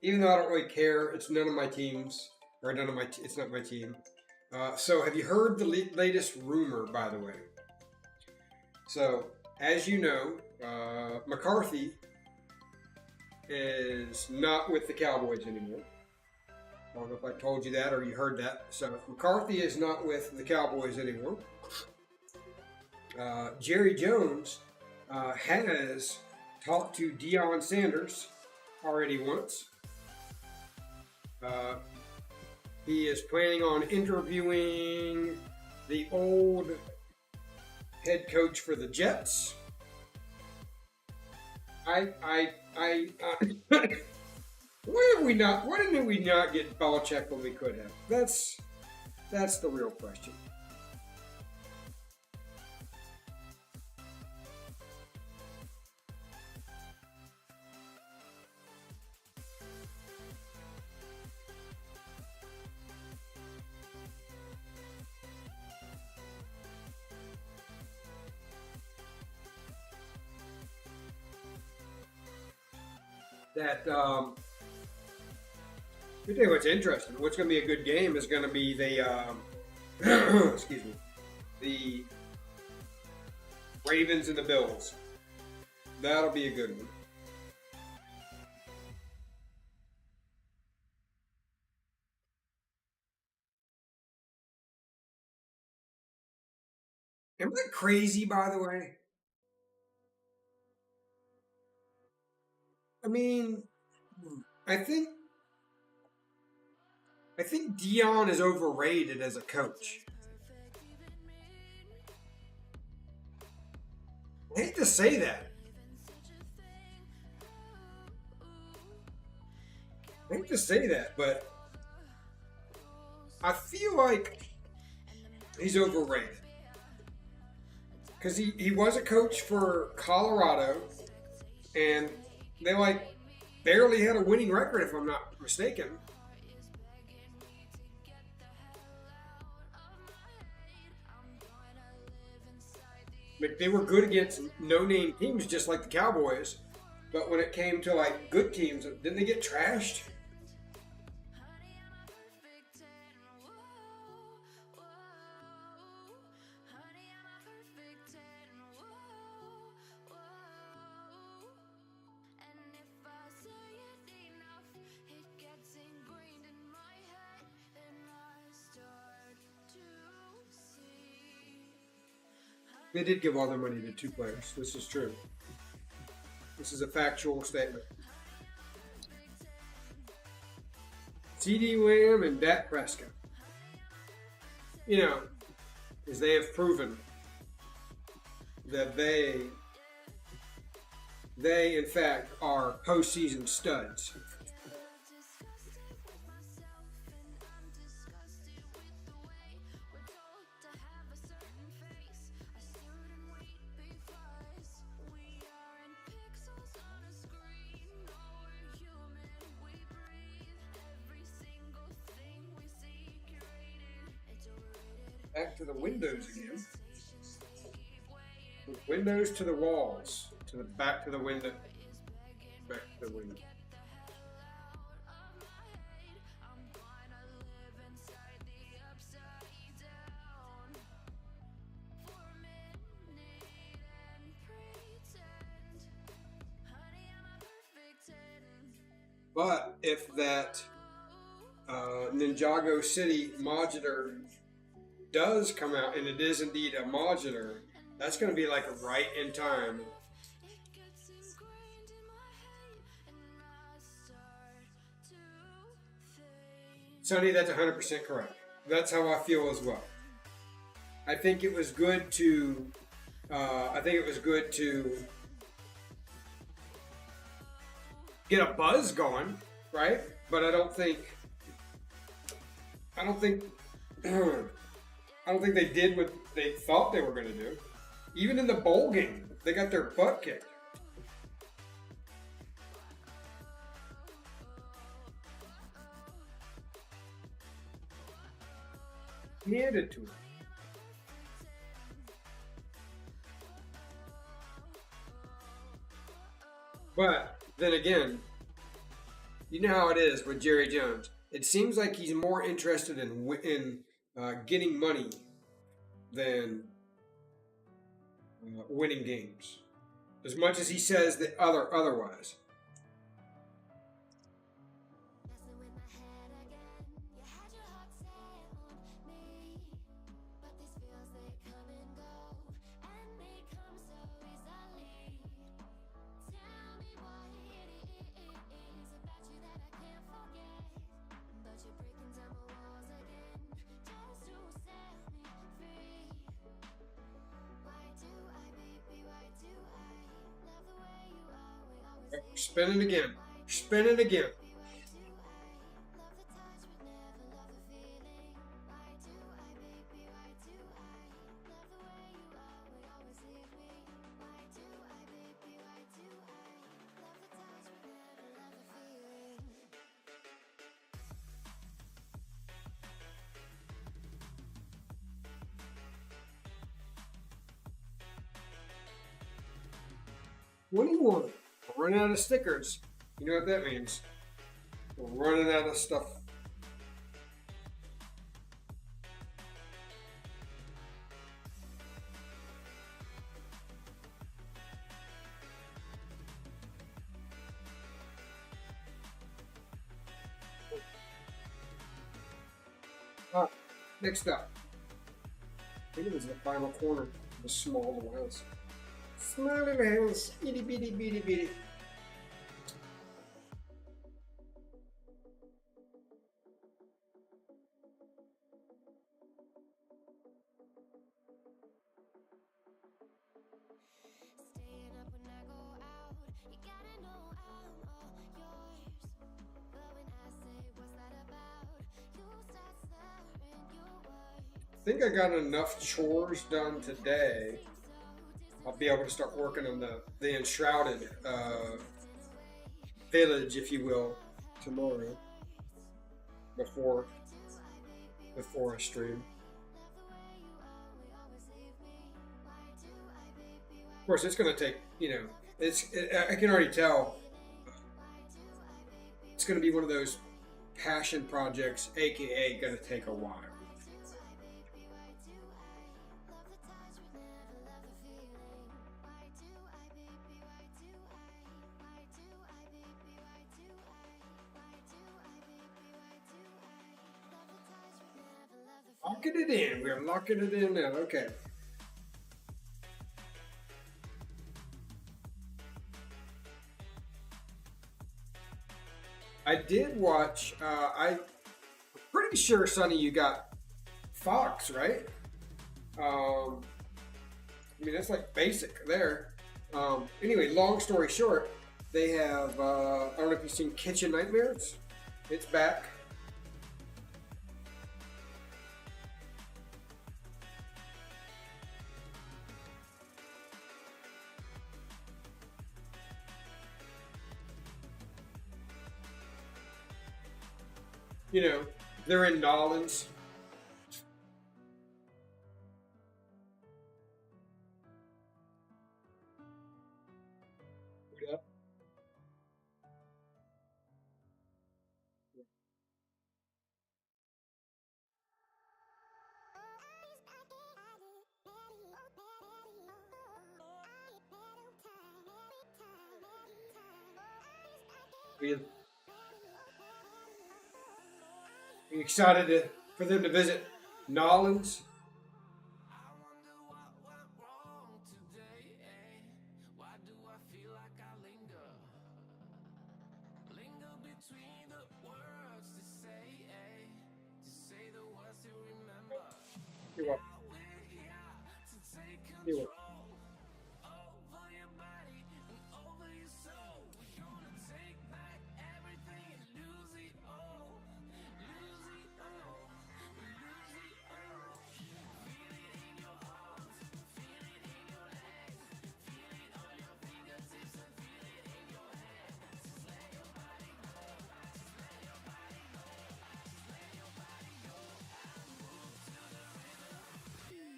Even though I don't really care, it's none of my teams, or none of my. It's not my team. So, have you heard the latest rumor, by the way? So, as you know, McCarthy is not with the Cowboys anymore. I don't know if I told you that or you heard that. So, McCarthy is not with the Cowboys anymore. Jerry Jones has talked to Deion Sanders already once. He is planning on interviewing the old head coach for the Jets. Why did we not? Why didn't we not get Belichick when we could have? That's the real question. That let me tell you what's interesting. What's going to be a good game is going to be the excuse me, the Ravens and the Bills. That'll be a good one. Am I crazy, by the way? I mean, I think Dion is overrated as a coach. I hate to say that. I hate to say that, but I feel like he's overrated. Because he was a coach for Colorado, and they like barely had a winning record, if I'm not mistaken. Like they were good against no-name teams, just like the Cowboys. But when it came to like good teams, didn't they get trashed? They did give all their money to two players. This is true. This is a factual statement. CeeDee Lamb and Dak Prescott. You know, as they have proven that they in fact are postseason studs. Back to the windows again. Windows to the walls. To the back to the window. Back to the window. But if that Ninjago City modular does come out, and it is indeed a modular, that's going to be like right in time. Sonny, that's 100% correct. That's how I feel as well. I think it was good to. Get a buzz going, right? But I don't think. I don't think they did what they thought they were going to do. Even in the bowl game, they got their butt kicked. Handed to him. But then again, you know how it is with Jerry Jones. It seems like he's more interested in getting money than winning games, as much as he says that otherwise. Spin it again. Spin it again. What do you want? We're running out of stickers. You know what that means? We're running out of stuff. Next up. I think it was the final corner of the small little house. Small little house. Itty bitty bitty bitty. I think I got enough chores done today. I'll be able to start working on the Enshrouded village, if you will, tomorrow before I stream. Of course, it's going to take, I can already tell it's going to be one of those passion projects, aka going to take a while. Locking it in. We're locking it in now. Okay. I did watch. I'm pretty sure, Sonny, you got Fox, right? I mean, that's like basic there. Anyway, long story short, they have. I don't know if you've seen Kitchen Nightmares. It's back. They're in Nolans. Yeah. We excited for them to visit Nolans. You're welcome. You're welcome.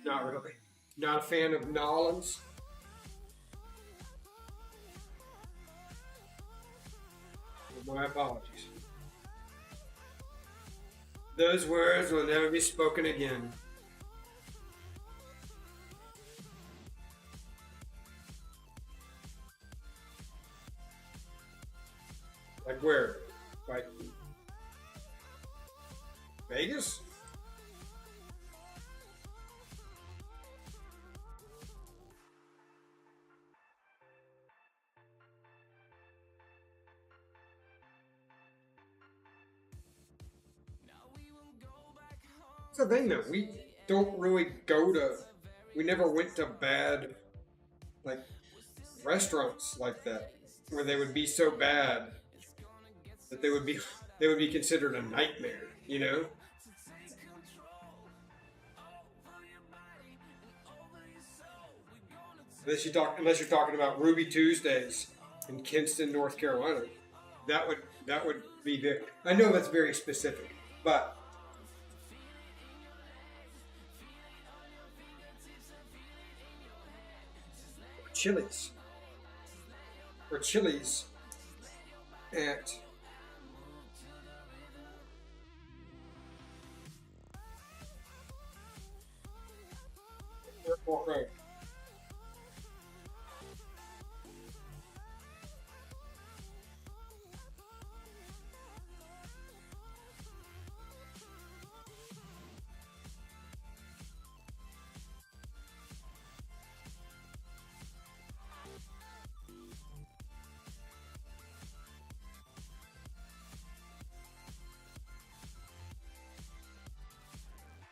Not really. Not a fan of Nolans. My apologies. Those words will never be spoken again. Like where? Like Vegas? That's the thing though, we don't really go to, we never went to bad, like, restaurants like that, where they would be so bad that they would be considered a nightmare, you know? Unless you're talking about Ruby Tuesdays in Kinston, North Carolina. That would be the, I know that's very specific, but Chili's or Chili's at Airport Road.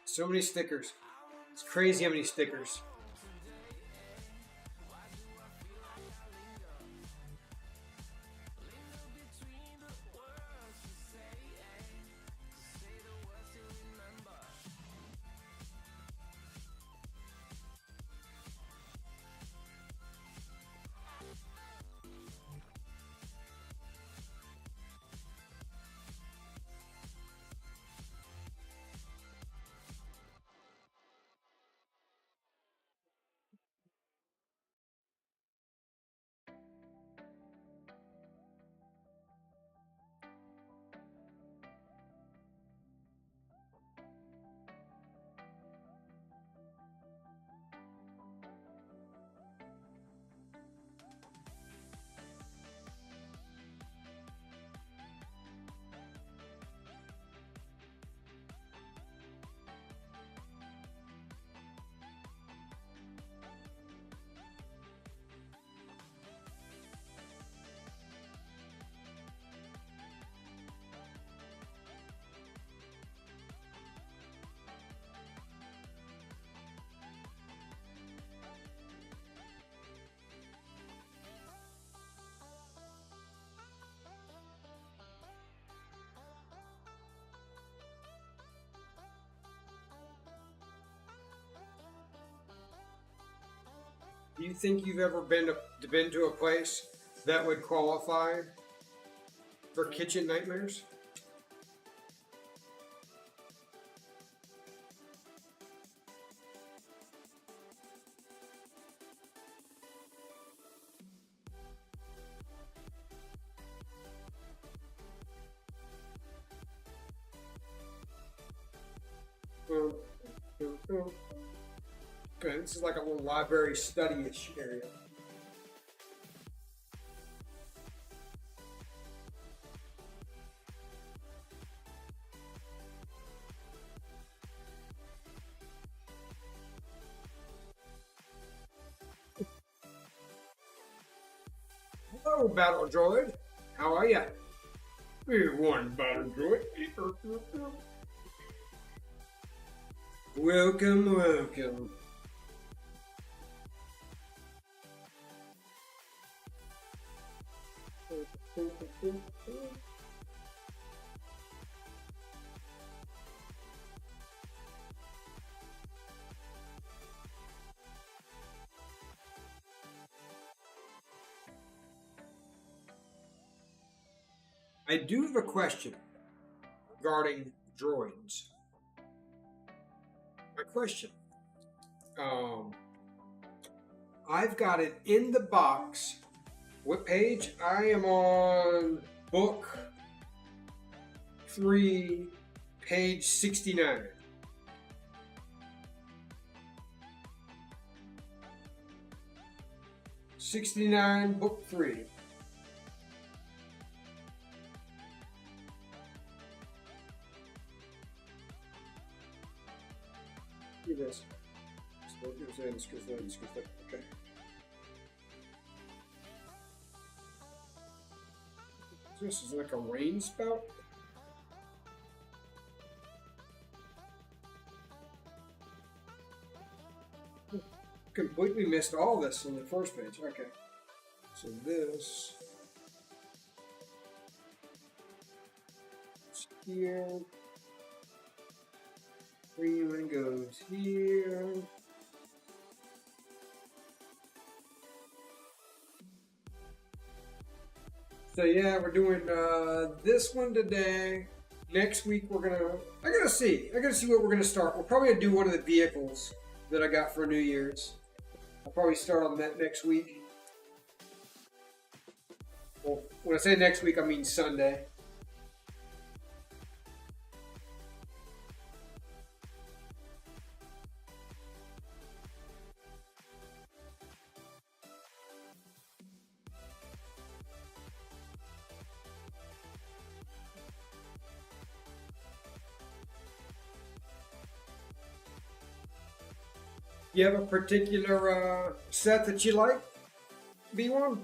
So many stickers. It's crazy how many stickers. Do you think you've ever been to a place that would qualify for kitchen nightmares? Um, Okay, this is like a little library study-ish area. Hello, Battle Droid. How are ya? One Battle Droid. Welcome, welcome. I do have a question regarding droids. My question. Um, I've got it in the box. What page? I am on book 3, page 69. Book 3. Look at this. Okay. This is like a rain spout. Completely missed all this on the first page. Okay. So this is here. Freeman goes here. So yeah, we're doing this one today. Next week I gotta see what we're gonna start. We're probably gonna do one of the vehicles that I got for New Year's. I'll probably start on that next week. Well, when I say next week, I mean Sunday. You have a particular set that you like? B1?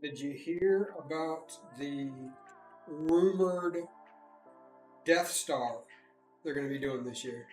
Did you hear about the rumored Death Star they're going to be doing this year?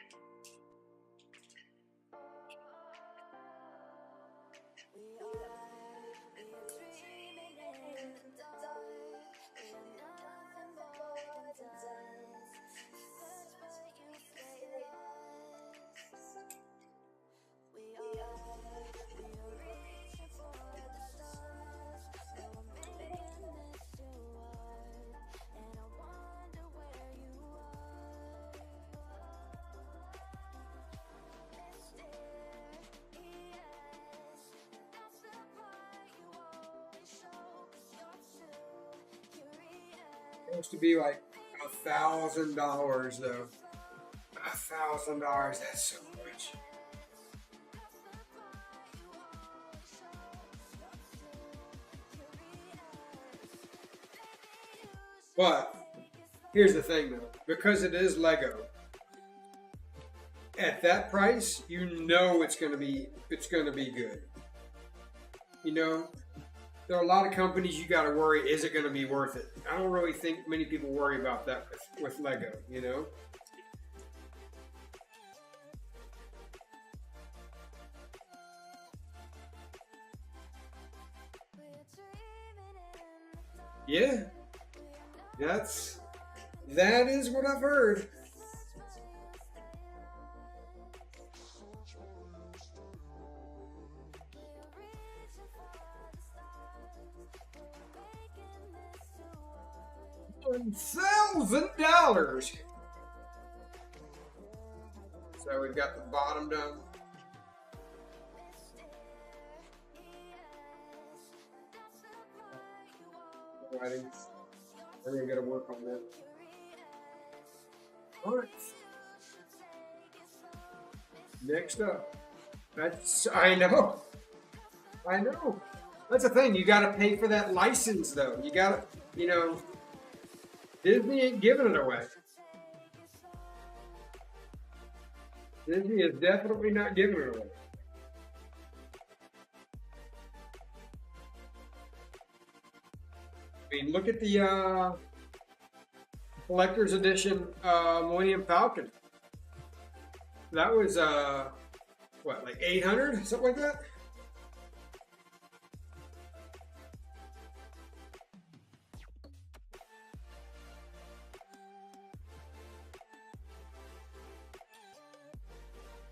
Supposed to be like $1,000 though. $1,000, that's so much. But here's the thing though, because it is Lego, at that price, you know it's gonna be good. You know, there are a lot of companies you got to worry, is it going to be worth it? I don't really think many people worry about that with Lego, you know? Yeah, that is what I've heard. $1,000. So we've got the bottom done. Writing. We're gonna gotta work on that. All right. Next up, I know. That's the thing. You got to pay for that license, though. You got to, Disney ain't giving it away. Disney is definitely not giving it away. I mean, look at the collector's edition Millennium Falcon. That was what, like 800, something like that.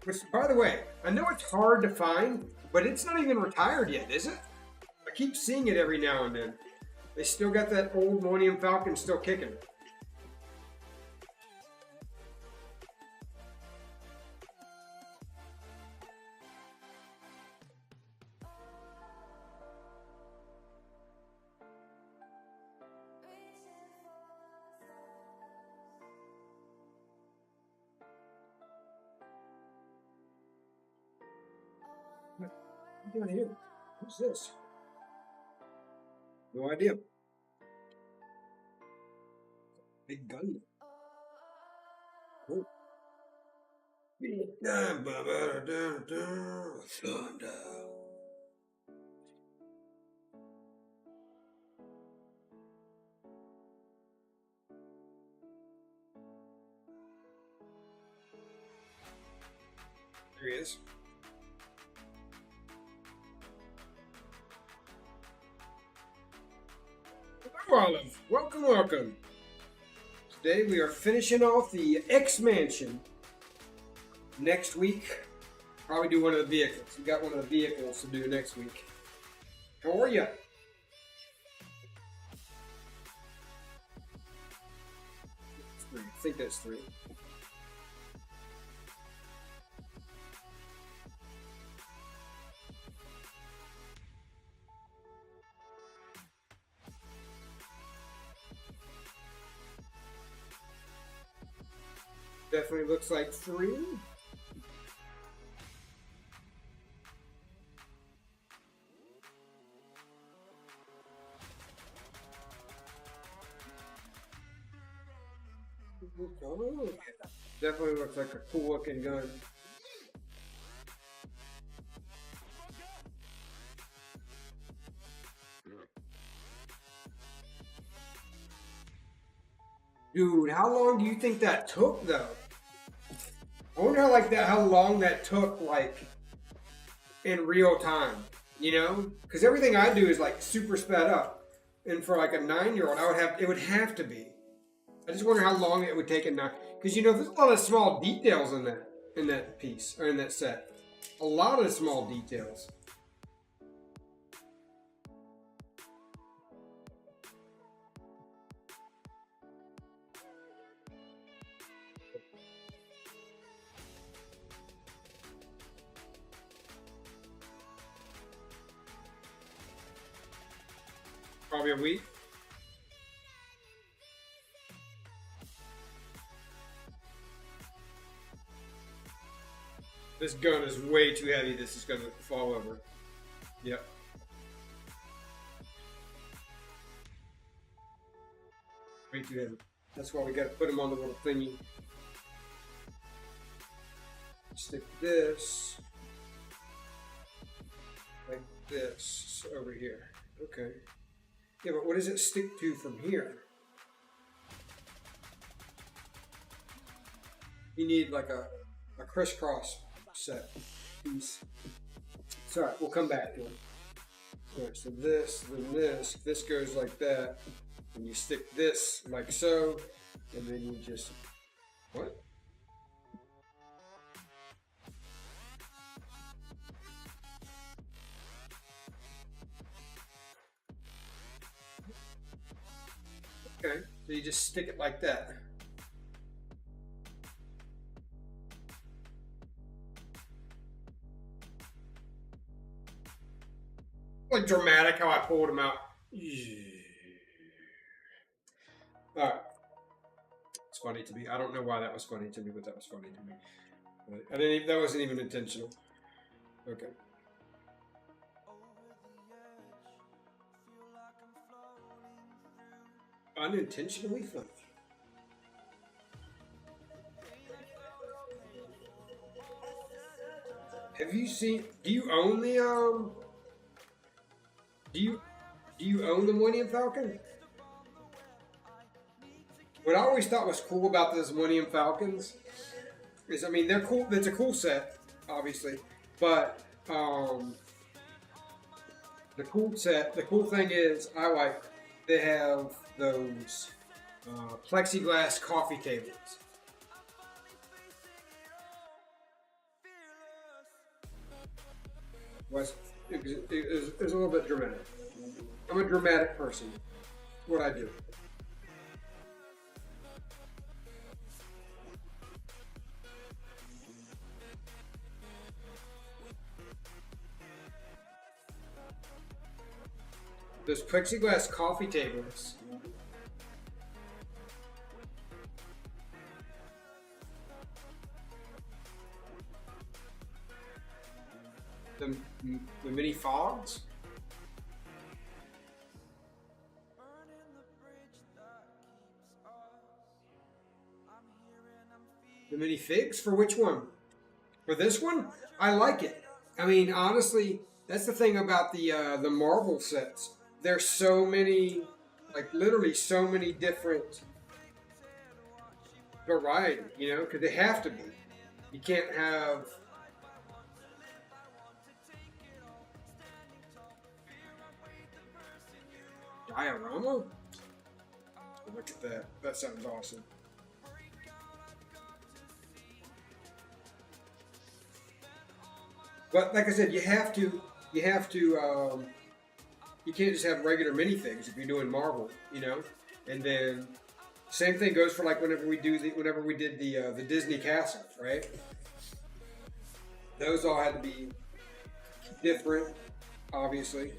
Which, by the way, I know it's hard to find, but it's not even retired yet, is it? I keep seeing it every now and then. They still got that old Millennium Falcon still kicking. What are you doing here? Who's this? No idea. Big gun. Cool. Thunder. There he is. Hello, Olive. Welcome, welcome. Today we are finishing off the X Mansion. Next week, probably do one of the vehicles. We got one of the vehicles to do next week. How are you? I think that's 3. Definitely looks like 3. Oh, definitely looks like a cool looking gun. Dude, how long do you think that took though? I wonder how long that took, like, in real time, you know? Because everything I do is like super sped up. And for like a 9-year-old, it would have to be. I just wonder how long it would take a 9, because you know there's a lot of small details in that piece or in that set. A lot of small details. Probably a week. This gun is way too heavy. This is going to fall over. Yep. Way too heavy. That's why we got to put them on the little thingy. Stick this like this over here. Okay. Yeah, but what does it stick to from here? You need like a crisscross set piece. It's alright, we'll come back to it. Alright, so this, then this goes like that, and you stick this like so, and then you just, what? Okay, so you just stick it like that. Like dramatic how I pulled him out. Alright. It's funny to me. I don't know why that was funny to me, but that was funny to me. But that wasn't even intentional. Okay. Unintentionally funny. Have you seen? Do you own the Do you own the Millennium Falcon? What I always thought was cool about those Millennium Falcons is, I mean, they're cool. It's a cool set, obviously, but the cool set. The cool thing is, I like they have those plexiglass coffee tables. Was it was a little bit dramatic. I'm a dramatic person. That's what I do. Those plexiglass coffee tables. The, the mini fogs. The mini figs for which one? For this one, I like it. I mean, honestly, that's the thing about the Marvel sets. There's so many, like literally so many different variety. You know, because they have to be. You can't have. Diorama? Look at that. That sounds awesome. But like I said, you have to, you can't just have regular minifigs if you're doing Marvel, you know. And then same thing goes for like whenever we did the Disney castles, right? Those all had to be different, obviously.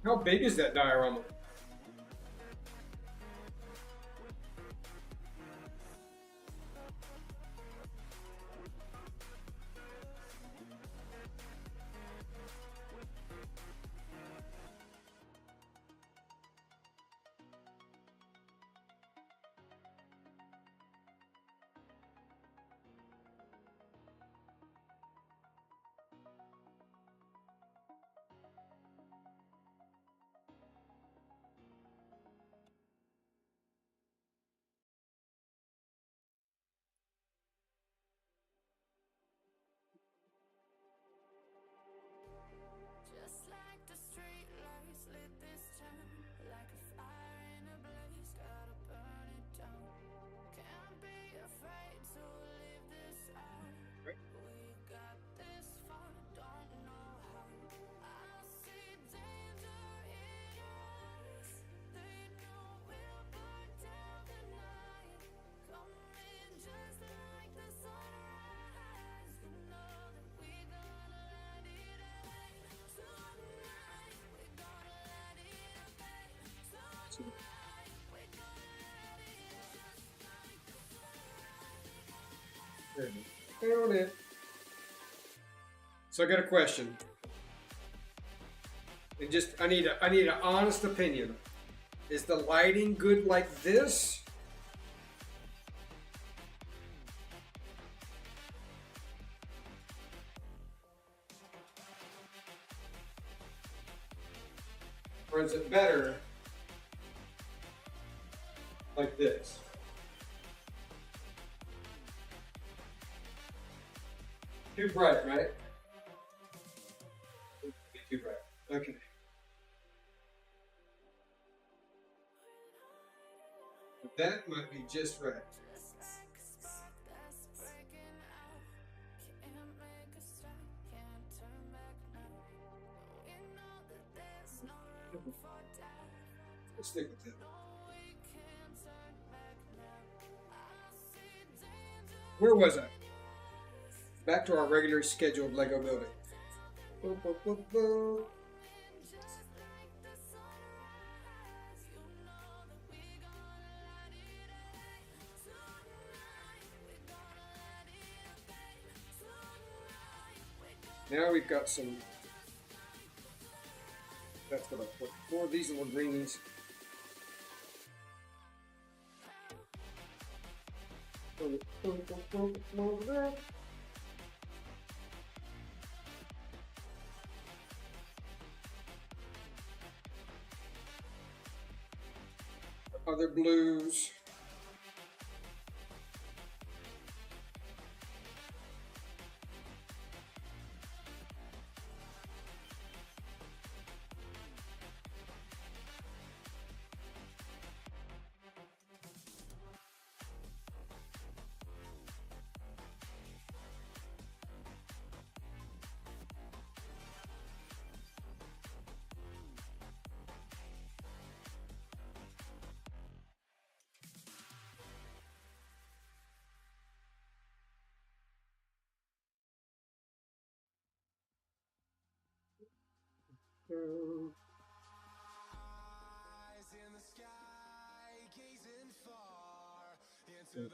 How big is that diorama? Just like the street lights lit this town, like a fire in a blaze, gotta burn it down. Can't be afraid to leave this out. We got this far, don't know how. I see danger in your eyes. They know we'll burn down the night. Coming just like the sunrise. You know that we gonna let it out. Tonight we're gonna let it out. Tonight we're gonna let it out. Like the Found it. So I got a question. And just I need an honest opinion. Is the lighting good like this? Or is it better like this? Too bright, right? Too bright. Okay. But that might be just right. just like a spark that's breaking out. Can't make a stop, can't turn back now. We know that there's no room for doubt. Let's stick with that. No, we can't turn back now. I see danger. Where was I? Back to our regularly scheduled Lego building. Boop, boop, boop, boop. Just like the sunrise, you know that we gonna let it out. Tonight we're gonna let it out. Tonight we're gonna. Now we've got some. That's what I put. More of these little greenies. other blues.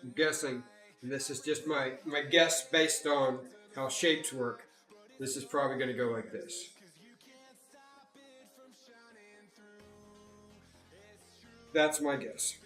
I'm guessing, and this is just my guess based on how shapes work. This is probably going to go like this. That's my guess.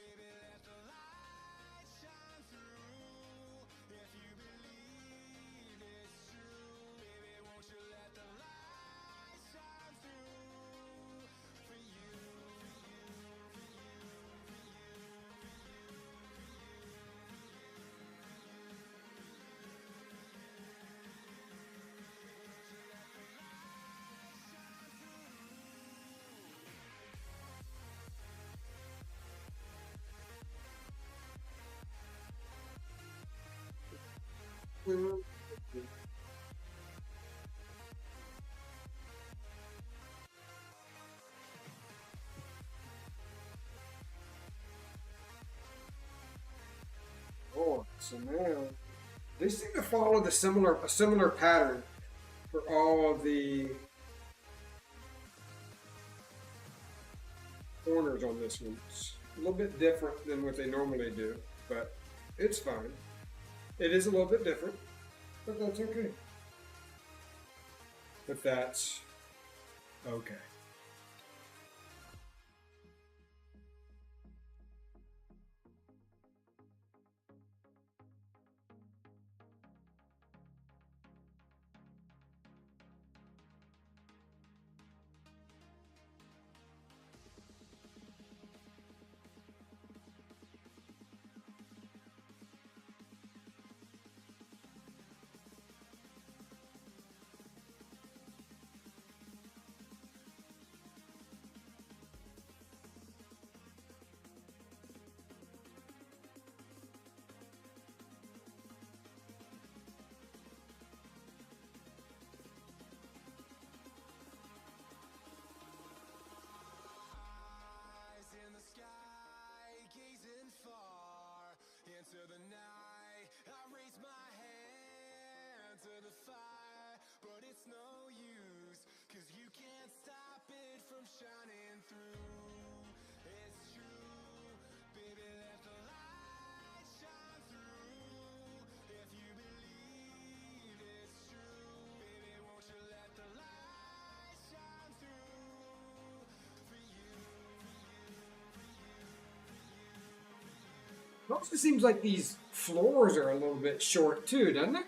Oh, so now they seem to follow a similar pattern for all of the corners on this one. It's a little bit different than what they normally do, but it's fine. It is a little bit different, but that's okay. But that's okay. Into the night, I raise my hand to the fire, but it's no use, 'cause you can't stop it from shining through. It's true, baby, let the light shine through. If you believe it's true, baby, won't you let the light shine through for you. It also seems like these floors are a little bit short too, doesn't it?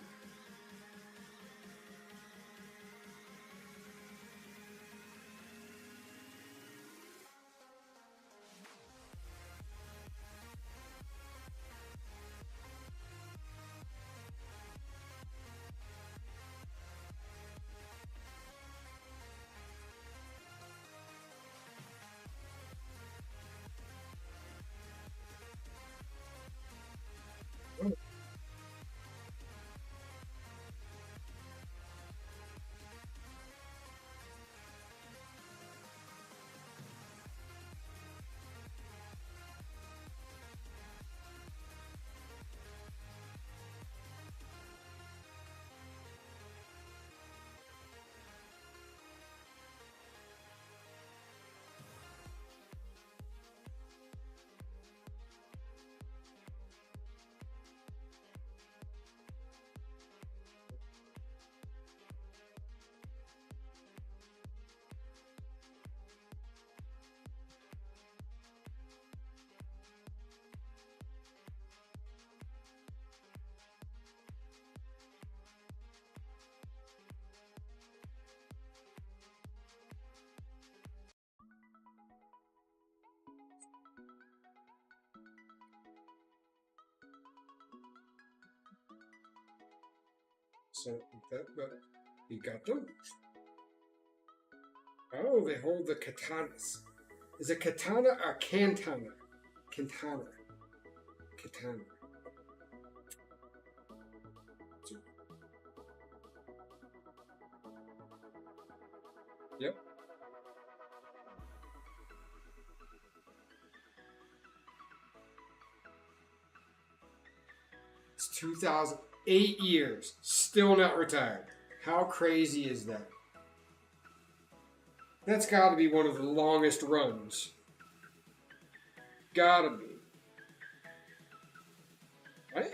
So that, but you got them. Oh, they hold the katanas. Is it katana or kantana? Katana. Katana. Yep. It's 2008 years. Still not retired. How crazy is that? That's got to be one of the longest runs. Gotta be. Right?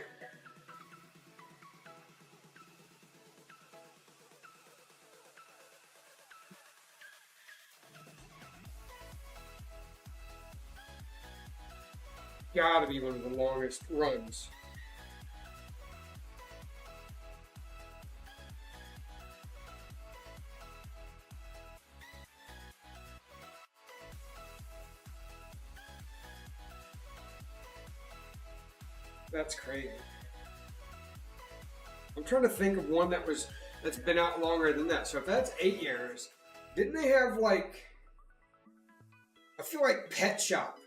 Gotta be one of the longest runs. That's crazy. I'm trying to think of one that's been out longer than that. So if that's 8 years, didn't they have like, I feel like Pet Shop,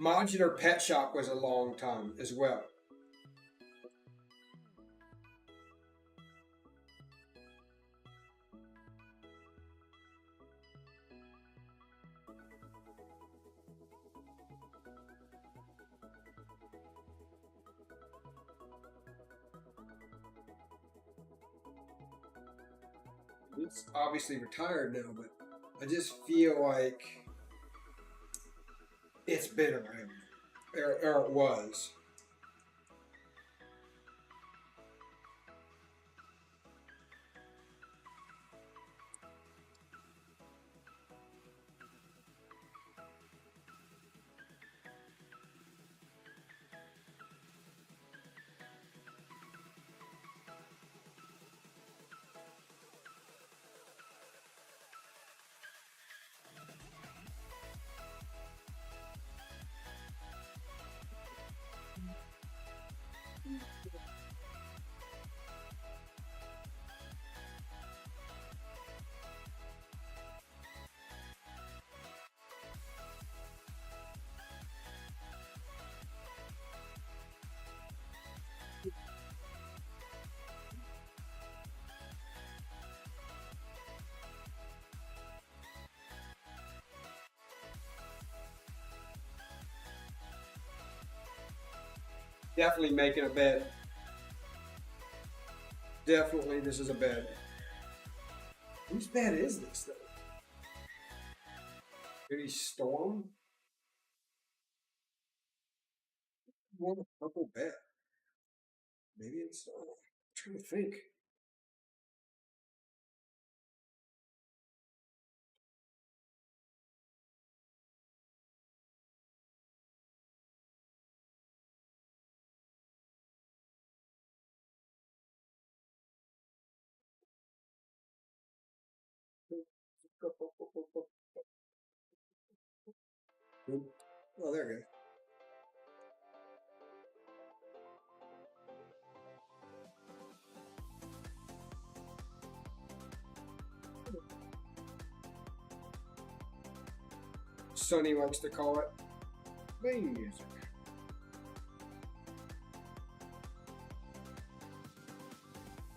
Modular Pet Shop was a long time as well. It's obviously retired now, but I just feel like it's been around, or it was. Definitely making a bed. Definitely, this is a bed. Whose bed is this, though? Maybe Storm? One purple bed. Maybe it's. I'm trying to think. Oh, there we go. Sonny likes to call it lane music.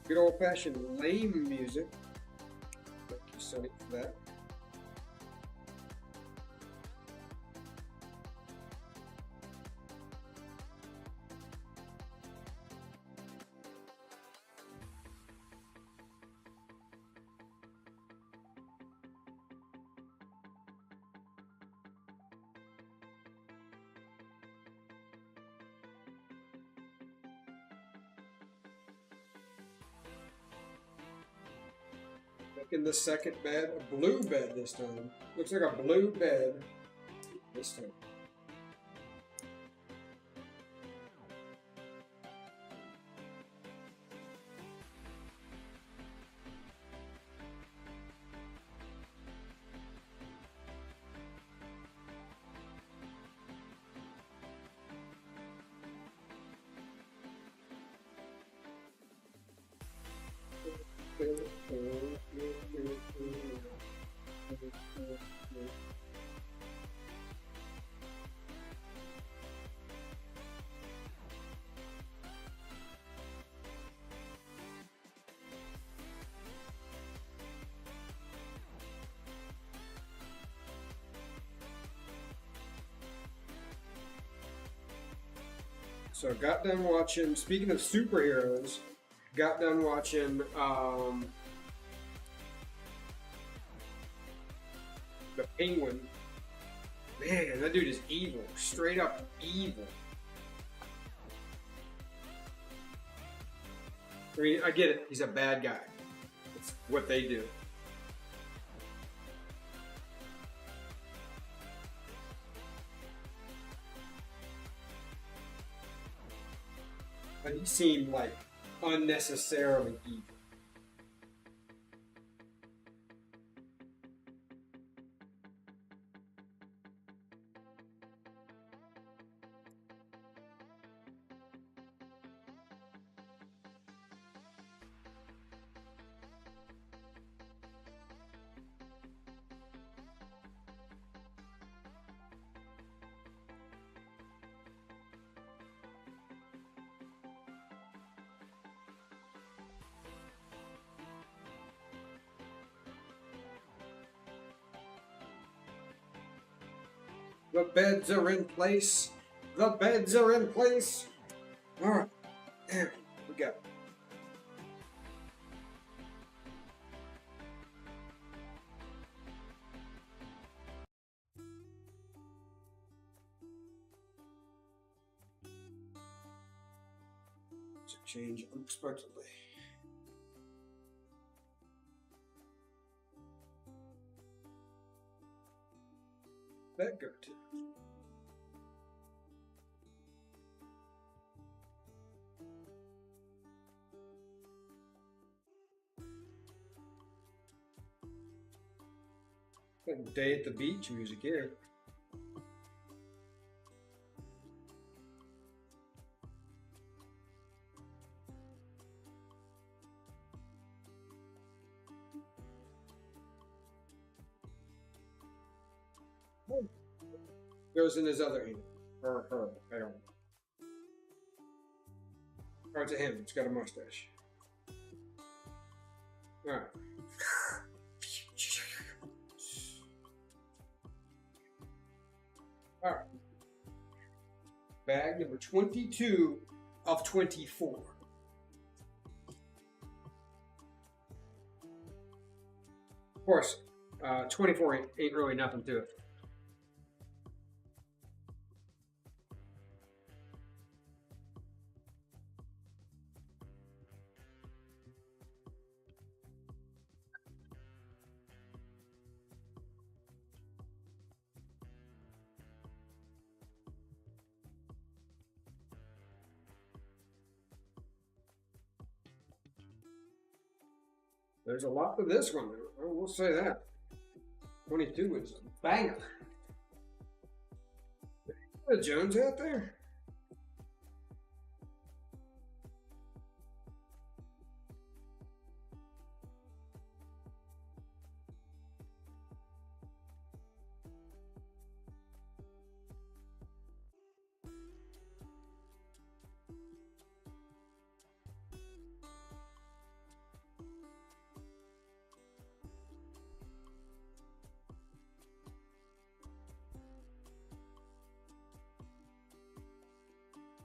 Good old fashioned lame music. Thank you, Sonny, for that. In the second bed, a blue bed this time. Looks like a blue bed this time. So got done watching. Speaking of superheroes, got done watching the Penguin. Man, that dude is evil. Straight up evil. I mean, I get it. He's a bad guy. It's what they do. But he seemed like unnecessarily evil. The beds are in place. The beds are in place. All right. There we go. Change unexpectedly. That good. Day at the beach music here. Goes in his other hand. Or her. I don't know. Or it's a him. It's got a mustache. Alright. Alright. Bag number 22 of 24. Of course, 24 ain't really nothing to it. There's a lot to this one. I will say that. 22 is a banger. Is Jones out there?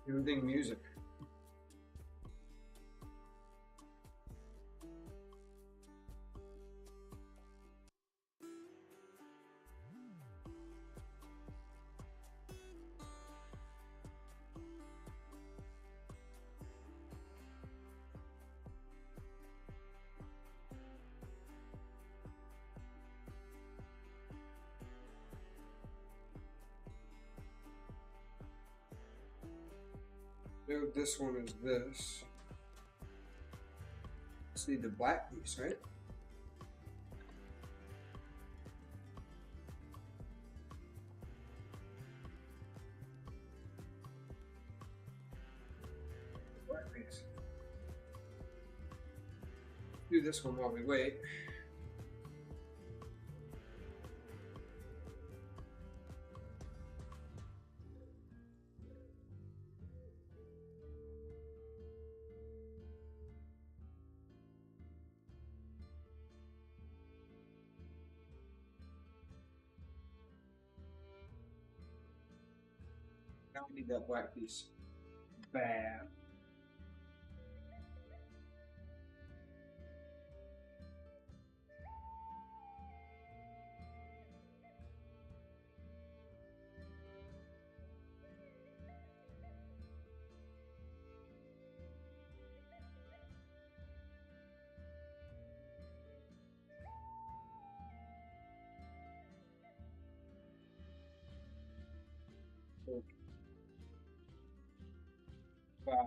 Soothing music. No, this one is this. Let's need the black piece, right? Black piece. Do this one while we wait. Now we need that black piece. Bad. Bad.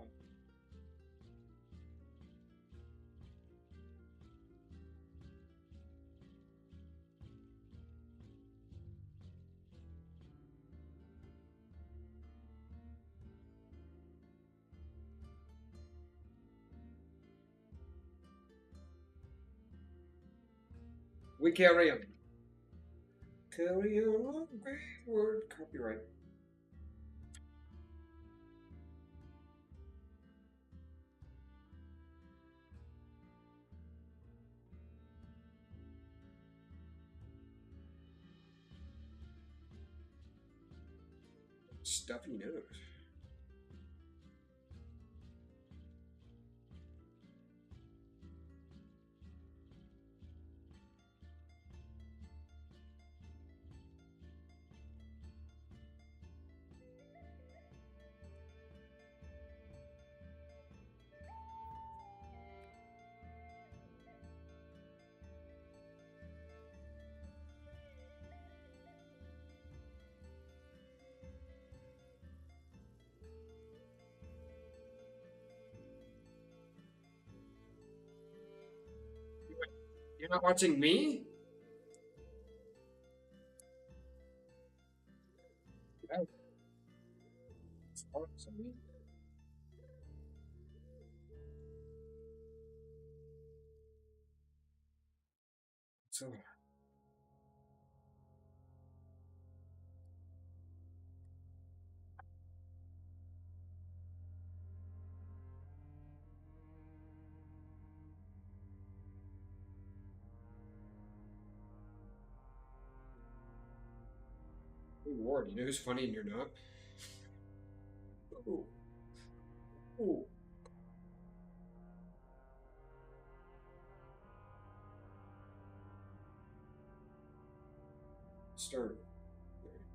We carry on. Carry on, wayward. Copyright. Stuffy nose. You're not watching me? Yeah. It's awesome. So hey, Ward, you know who's funny and you're not? Ooh. Ooh. Stern.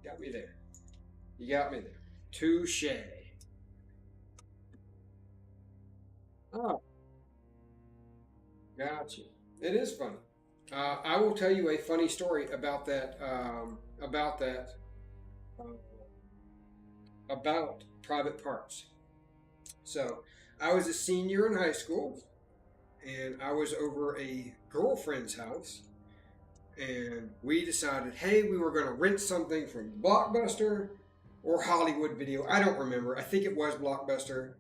Got me there. You got me there. Touche. Oh, gotcha. It is funny. I will tell you a funny story about that. Uh, about private parts. So, I was a senior in high school, and I was over a girlfriend's house, and we decided, hey, we were going to rent something from Blockbuster or Hollywood Video. I don't remember. I think it was Blockbuster.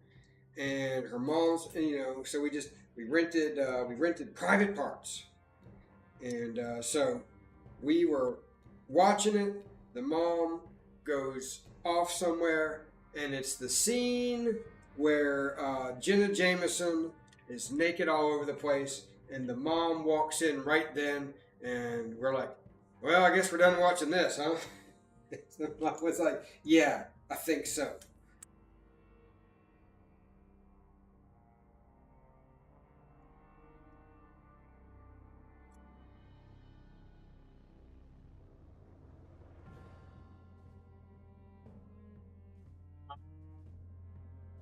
And her mom's, and, so we rented private parts, and so we were watching it. The mom goes off somewhere, and it's the scene where Jenna Jameson is naked all over the place, and the mom walks in right then, and we're like, well, I guess we're done watching this, huh? It's like, yeah, I think so.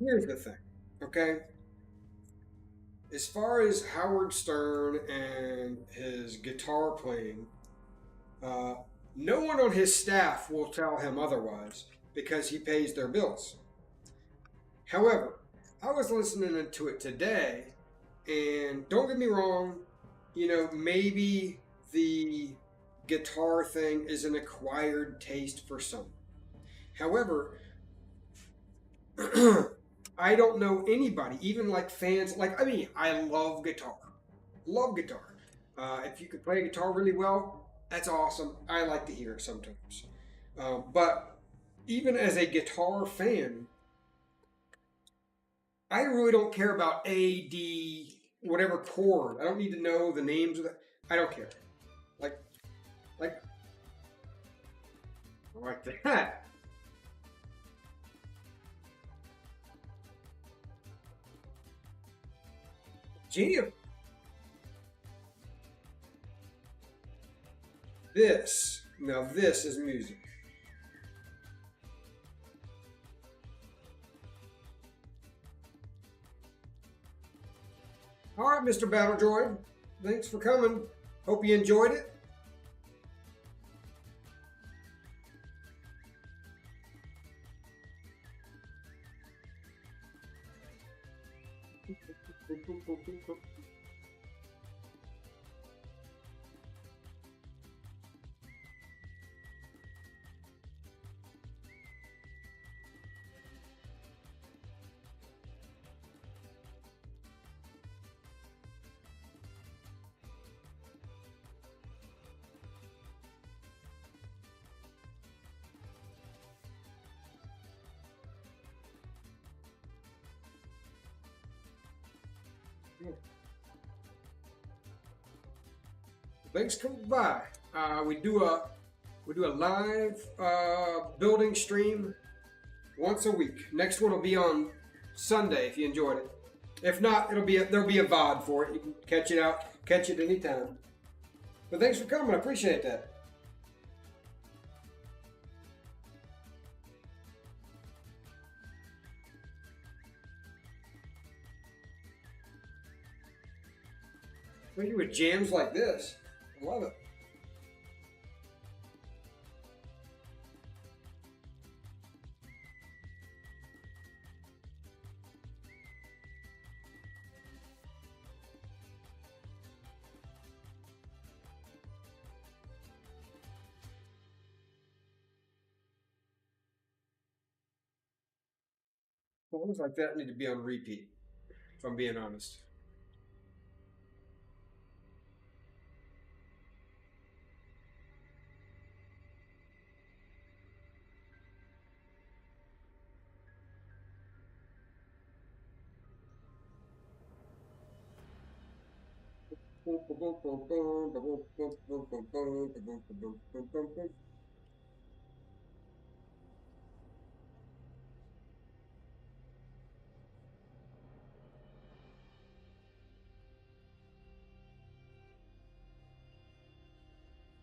Here's the thing, okay? As far as Howard Stern and his guitar playing, uh, no one on his staff will tell him otherwise because he pays their bills. However, I was listening to it today, and don't get me wrong, maybe the guitar thing is an acquired taste for some. However, I don't know anybody, even like fans. I love guitar. Love guitar. If you could play guitar really well, that's awesome. I like to hear it sometimes. But even as a guitar fan, I really don't care about A, D, whatever chord. I don't need to know the names of the. I don't care. Like, like that. Jam. Now this is music. All right, Mr. Battle Droid. Thanks for coming. Hope you enjoyed it. Thanks for coming by. We do a live building stream once a week. Next one will be on Sunday if you enjoyed it. If not, there'll be a VOD for it. You can catch it anytime. But thanks for coming. I appreciate that. What do you do with jams like this? I love it. Songs like that need to be on repeat, if I'm being honest.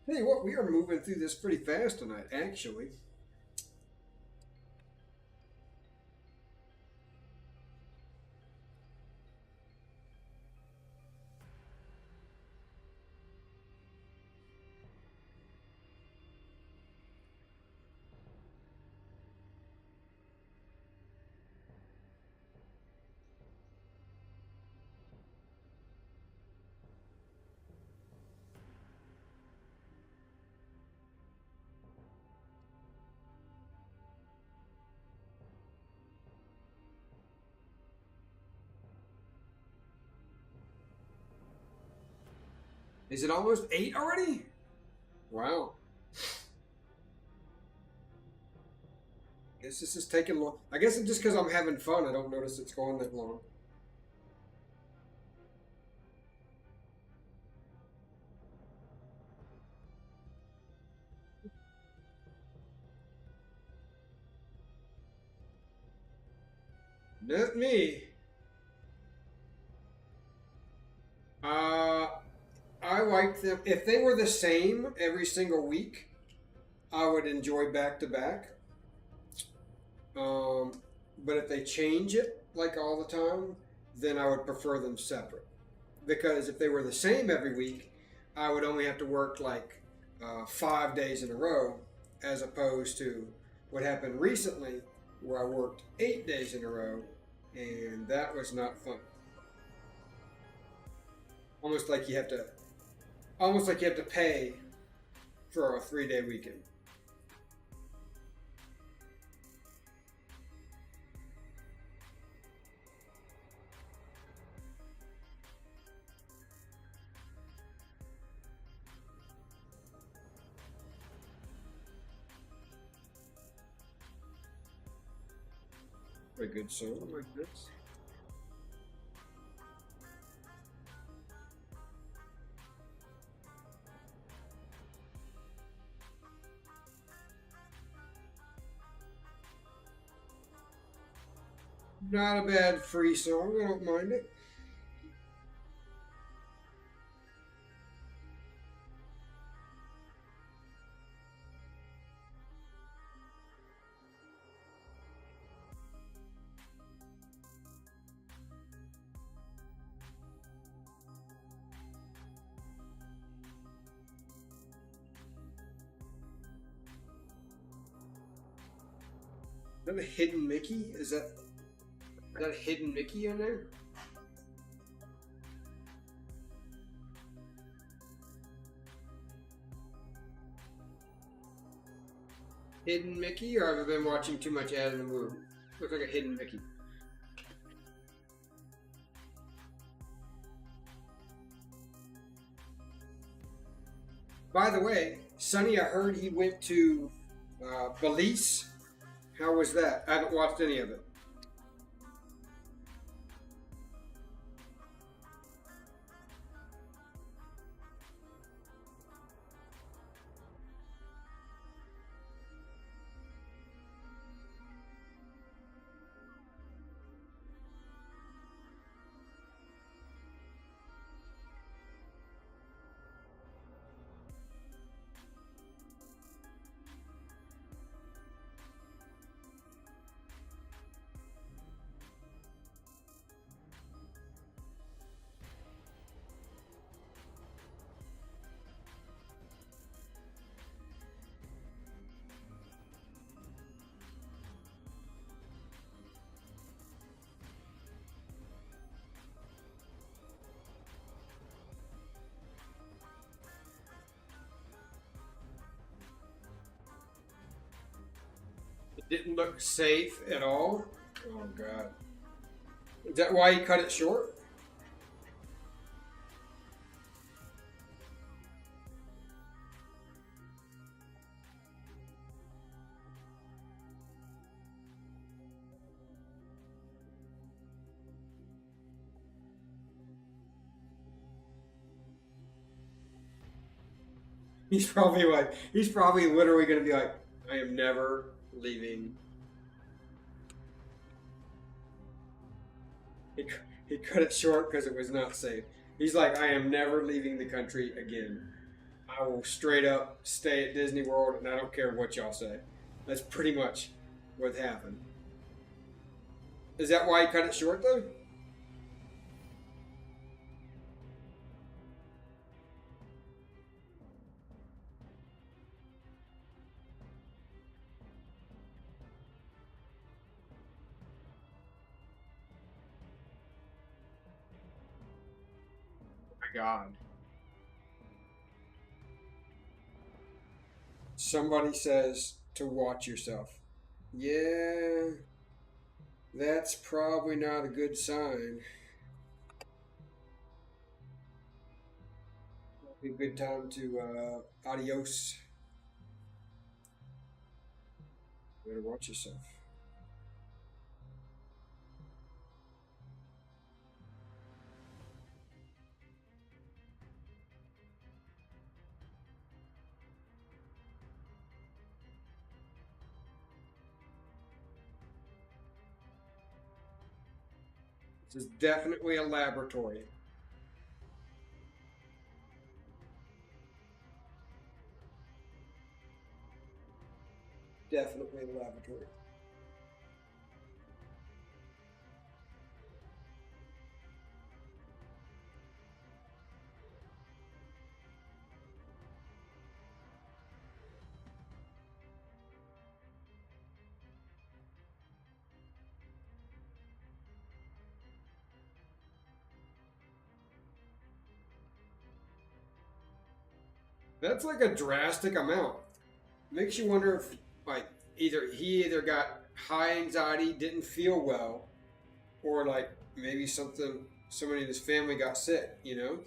Tell you what, we are moving through this pretty fast tonight, actually. Is it almost 8 already? Wow. This is taking long. I guess it's just because I'm having fun. I don't notice it's going that long. Not me. I like them. If they were the same every single week, I would enjoy back to back. But if they change it like all the time, then I would prefer them separate. Because if they were the same every week, I would only have to work like 5 days in a row, as opposed to what happened recently, where I worked 8 days in a row, and that was not fun. Almost like you have to pay for a 3-day weekend. A good song like this. Not a bad free song. I don't mind it. that a hidden Mickey? Is that a hidden Mickey in there? Hidden Mickey, or have I been watching too much Ad in the Moon? Looks like a hidden Mickey. By the way, Sonny, I heard he went to Belize. How was that? I haven't watched any of it. It didn't look safe at all. Oh God! Is that why he cut it short? He's probably literally going to be like, I am never leaving. He, he cut it short because it was not safe. He's like, I am never leaving the country again. I will straight up stay at Disney World and I don't care what y'all say. That's pretty much what happened. Is that why he cut it short though? My God. Somebody says to watch yourself. Yeah, that's probably not a good sign. Be a good time to adios. Better watch yourself. This is definitely a laboratory. Definitely a laboratory. That's like a drastic amount. Makes you wonder if, like, he either got high anxiety, didn't feel well, or like maybe somebody in his family got sick. You know.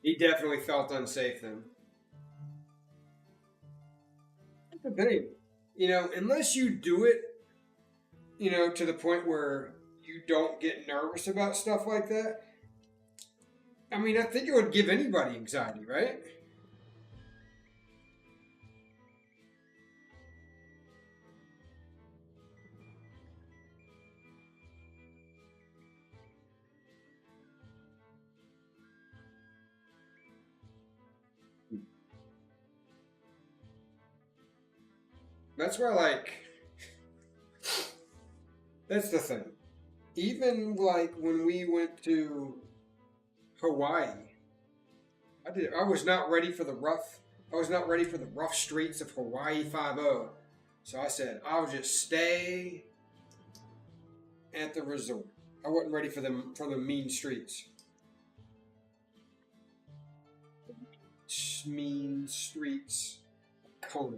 He definitely felt unsafe then. That's the thing. Unless you do it, to the point where you don't get nervous about stuff like that. I mean, I think it would give anybody anxiety, right? That's where, like, that's the thing. Even like when we went to Hawaii, I was not ready for the rough. I was not ready for the rough streets of Hawaii 5-0. So I said I'll just stay at the resort. I wasn't ready for the mean streets. Mean streets, Kona.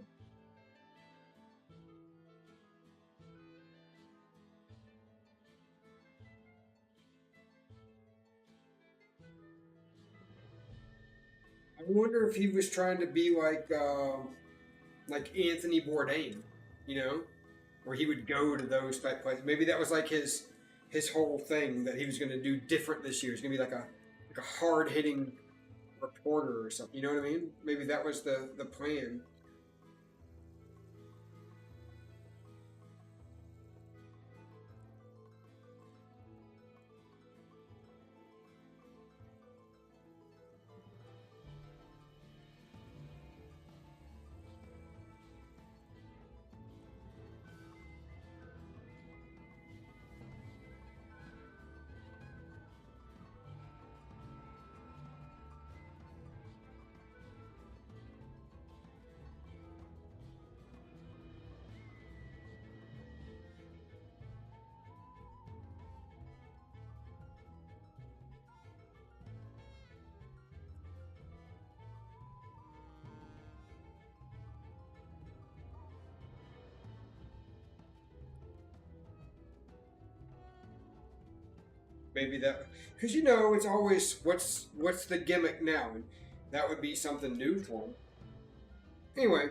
I wonder if he was trying to be like Anthony Bourdain, you know, where he would go to those type places. Maybe that was like his whole thing that he was going to do different this year. It's going to be like a hard hitting reporter or something. You know what I mean? Maybe that was the plan. Maybe that because it's always what's the gimmick now, and that would be something new for him. Anyway,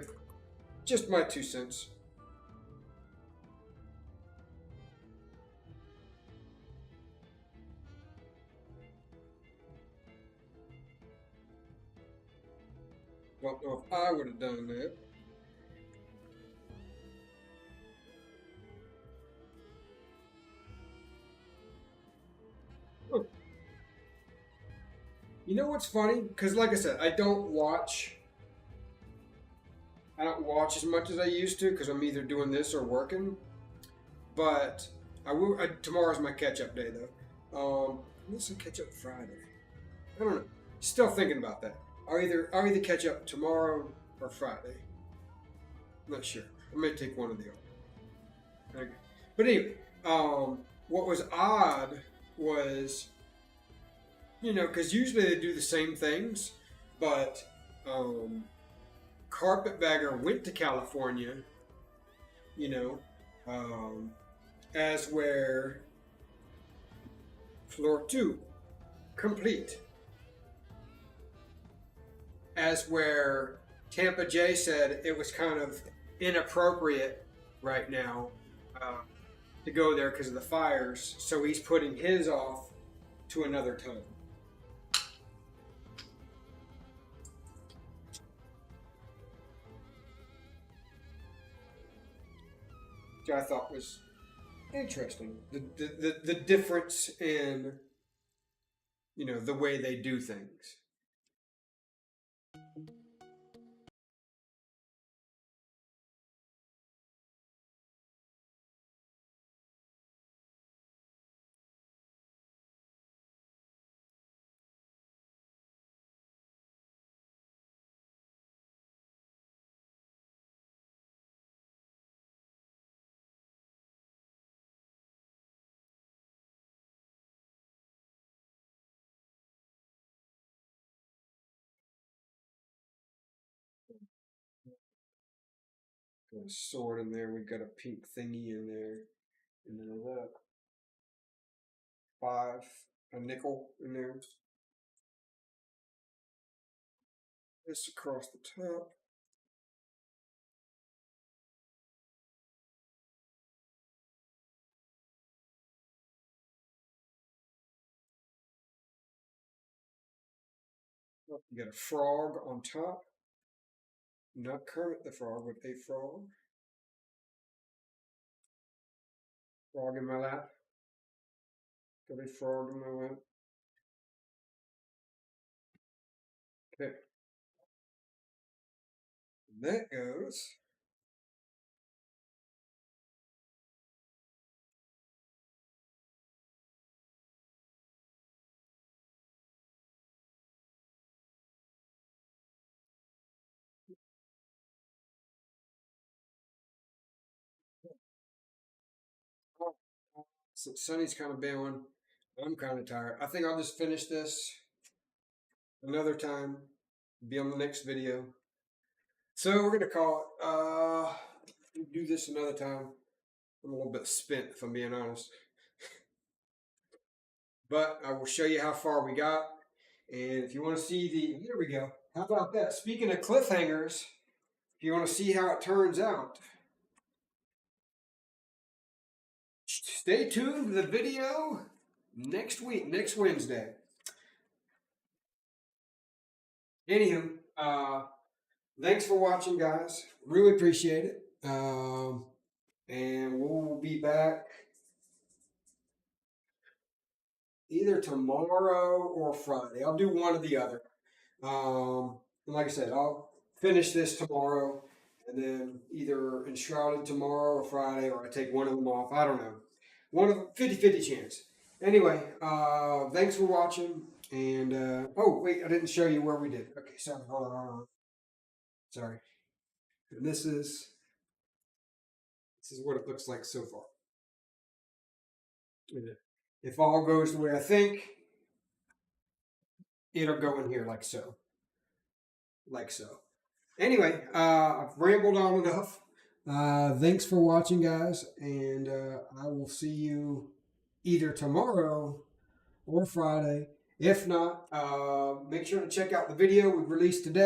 just my 2 cents. Don't know if I would have done that. Huh. You know what's funny? Because like I said, I don't watch. I don't watch as much as I used to because I'm either doing this or working. But I will. Tomorrow's my catch up day though. Unless I catch up Friday. I don't know. Still thinking about that. I'll either catch up tomorrow or Friday. I'm not sure. I may take one of the other. Okay. But anyway, what was odd was because usually they do the same things, but Carpetbagger went to California, you know, um, as where Floor 2 complete, as where Tampa J said it was kind of inappropriate right now to go there because of the fires, so he's putting his off to another time. Which I thought was interesting. The difference in the way they do things. Got a sword in there. We've got a pink thingy in there, and then a five, a nickel in there. this across the top. You got a frog on top. Not Kermit the Frog, but a frog. Frog in my lap. Got a frog in my lap. Okay. And that goes. So Sunny's kind of bailing. I'm kind of tired. I think I'll just finish this another time. Be on the next video. So we're gonna call it. Do this another time. I'm a little bit spent, if I'm being honest. But I will show you how far we got. And if you want to see here we go. How about that? Speaking of cliffhangers, if you want to see how it turns out, stay tuned to the video next week, next Wednesday. Anywho, thanks for watching, guys. Really appreciate it. And we'll be back either tomorrow or Friday. I'll do one or the other. And like I said, I'll finish this tomorrow and then either Enshrouded tomorrow or Friday, or I take one of them off. I don't know. One of 50-50 chance. Anyway, thanks for watching. And, oh, wait, I didn't show you where we did. Okay, sorry. Hold on. Sorry. And this is what it looks like so far. If all goes the way I think, it'll go in here like so. Like so. Anyway, I've rambled on enough. Thanks for watching, guys, and I will see you either tomorrow or Friday. If not, make sure to check out the video we released today.